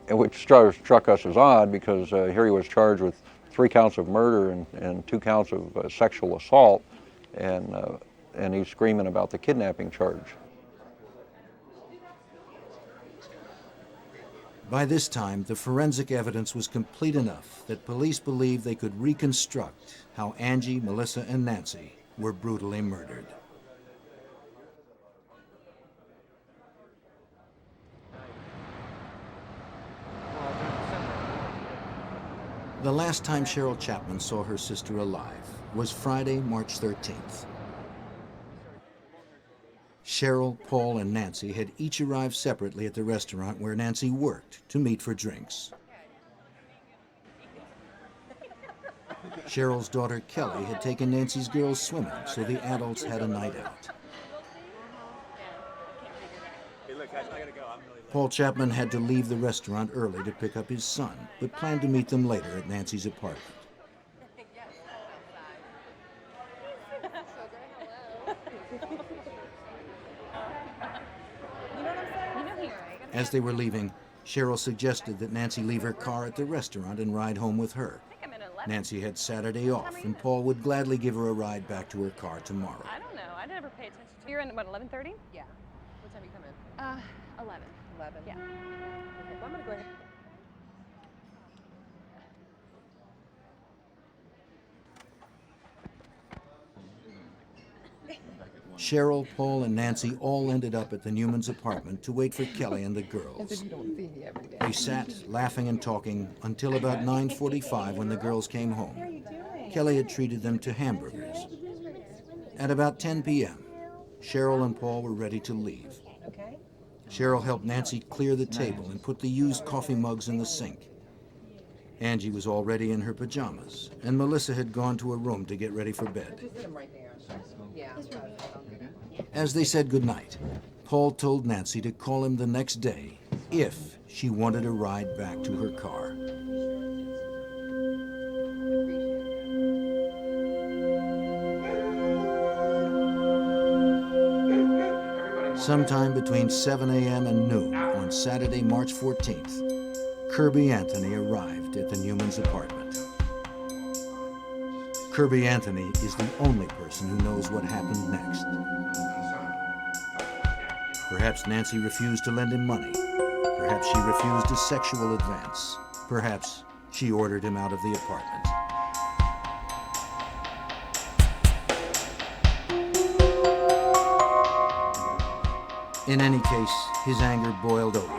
Which struck us as odd because here he was charged with 3 counts of murder and 2 counts of sexual assault, and he's screaming about the kidnapping charge.
By this time, the forensic evidence was complete enough that police believed they could reconstruct how Angie, Melissa, and Nancy were brutally murdered. The last time Cheryl Chapman saw her sister alive was Friday, March 13th. Cheryl, Paul, and Nancy had each arrived separately at the restaurant where Nancy worked to meet for drinks. Cheryl's daughter, Kelly, had taken Nancy's girls swimming, so the adults had a night out. Paul Chapman had to leave the restaurant early to pick up his son, but planned to meet them later at Nancy's apartment. As they were leaving, Cheryl suggested that Nancy leave her car at the restaurant and ride home with her. Nancy had Saturday off, and Paul would gladly give her a ride back to her car tomorrow.
I don't know. I never pay attention to. You're in, what, 11:30? Yeah. What time you come in? 11. 11? Yeah. Okay, well, I'm gonna go ahead.
Cheryl, Paul, and Nancy all ended up at the Newmans' apartment to wait for Kelly and the girls. They sat, laughing and talking, until about 9:45 when the girls came home. Kelly had treated them to hamburgers. At about 10 p.m., Cheryl and Paul were ready to leave. Cheryl helped Nancy clear the table and put the used coffee mugs in the sink. Angie was already in her pajamas, and Melissa had gone to her room to get ready for bed. As they said goodnight, Paul told Nancy to call him the next day if she wanted a ride back to her car. Sometime between 7 a.m. and noon on Saturday, March 14th, Kirby Anthony arrived at the Newmans' apartment. Kirby Anthony is the only person who knows what happened next. Perhaps Nancy refused to lend him money. Perhaps she refused a sexual advance. Perhaps she ordered him out of the apartment. In any case, his anger boiled over.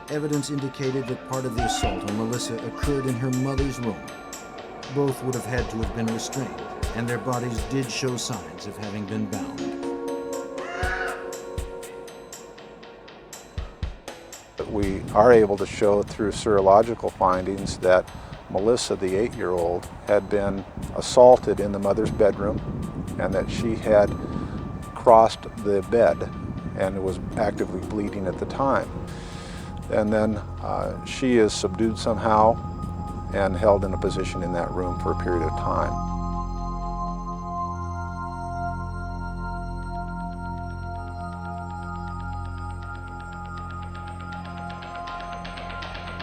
Evidence indicated that part of the assault on Melissa occurred in her mother's room. Both would have had to have been restrained, and their bodies did show signs of having been bound.
We are able to show through serological findings that Melissa, the 8-year-old, had been assaulted in the mother's bedroom and that she had crossed the bed and was actively bleeding at the time. And then she is subdued somehow and held in a position in that room for a period of time.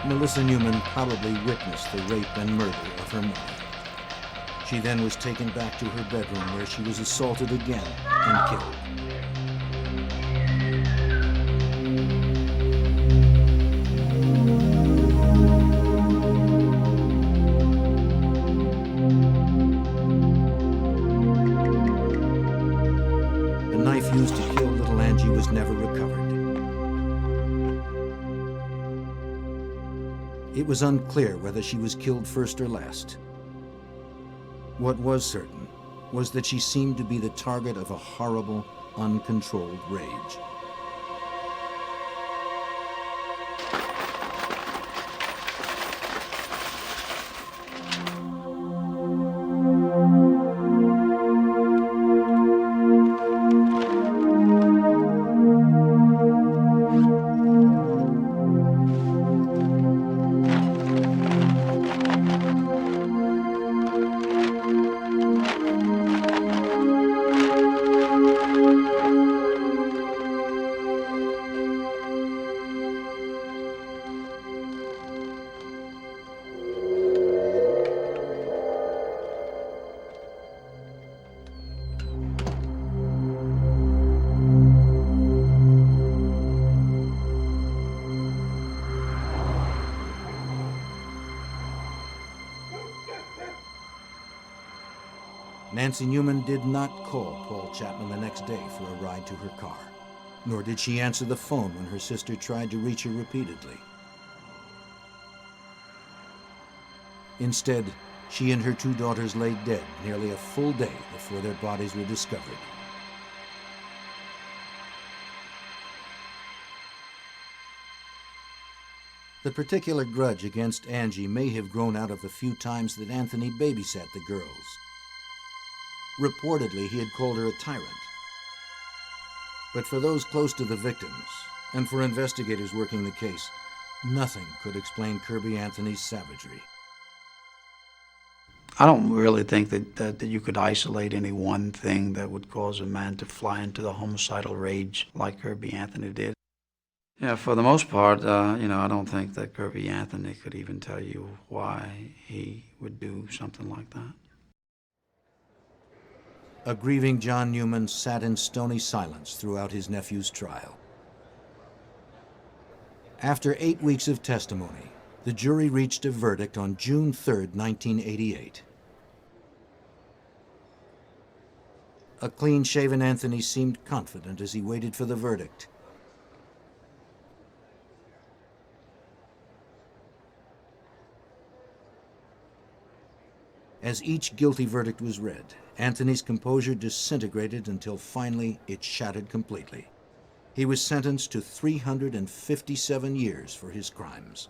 Melissa Newman probably witnessed the rape and murder of her mother. She then was taken back to her bedroom where she was assaulted again and killed.
It was unclear whether she was killed first or last. What was certain was that she seemed to be the target of a horrible, uncontrolled rage. Nancy Newman did not call Paul Chapman the next day for a ride to her car, nor did she answer the phone when her sister tried to reach her repeatedly. Instead, she and her two daughters lay dead nearly a full day before their bodies were discovered. The particular grudge against Angie may have grown out of the few times that Anthony babysat the girls. Reportedly, he had called her a tyrant. But for those close to the victims, and for investigators working the case, nothing could explain Kirby Anthony's savagery.
I don't really think that you could isolate any one thing that would cause a man to fly into the homicidal rage like Kirby Anthony did. Yeah, for the most part, I don't think that Kirby Anthony could even tell you why he would do something like that.
A grieving John Newman sat in stony silence throughout his nephew's trial. After 8 weeks of testimony, the jury reached a verdict on June 3, 1988. A clean-shaven Anthony seemed confident as he waited for the verdict. As each guilty verdict was read, Anthony's composure disintegrated until finally it shattered completely. He was sentenced to 357 years for his crimes.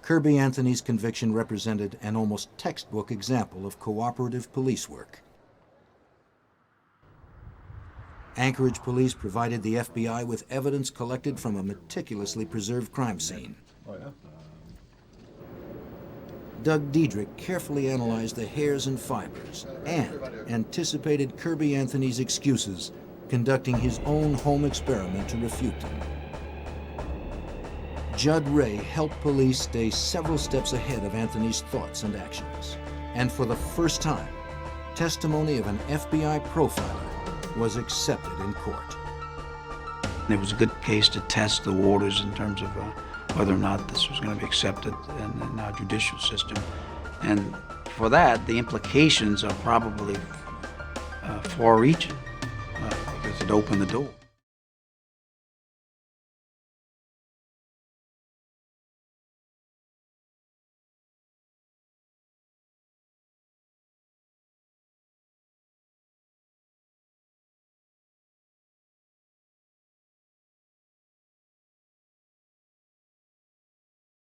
Kirby Anthony's conviction represented an almost textbook example of cooperative police work. Anchorage police provided the FBI with evidence collected from a meticulously preserved crime scene. Doug Diedrich carefully analyzed the hairs and fibers and anticipated Kirby Anthony's excuses, conducting his own home experiment to refute them. Judd Ray helped police stay several steps ahead of Anthony's thoughts and actions. And for the first time, testimony of an FBI profiler was accepted in court.
It was a good case to test the waters in terms of whether or not this was going to be accepted in our judicial system. And for that, the implications are probably far-reaching because it opened the door.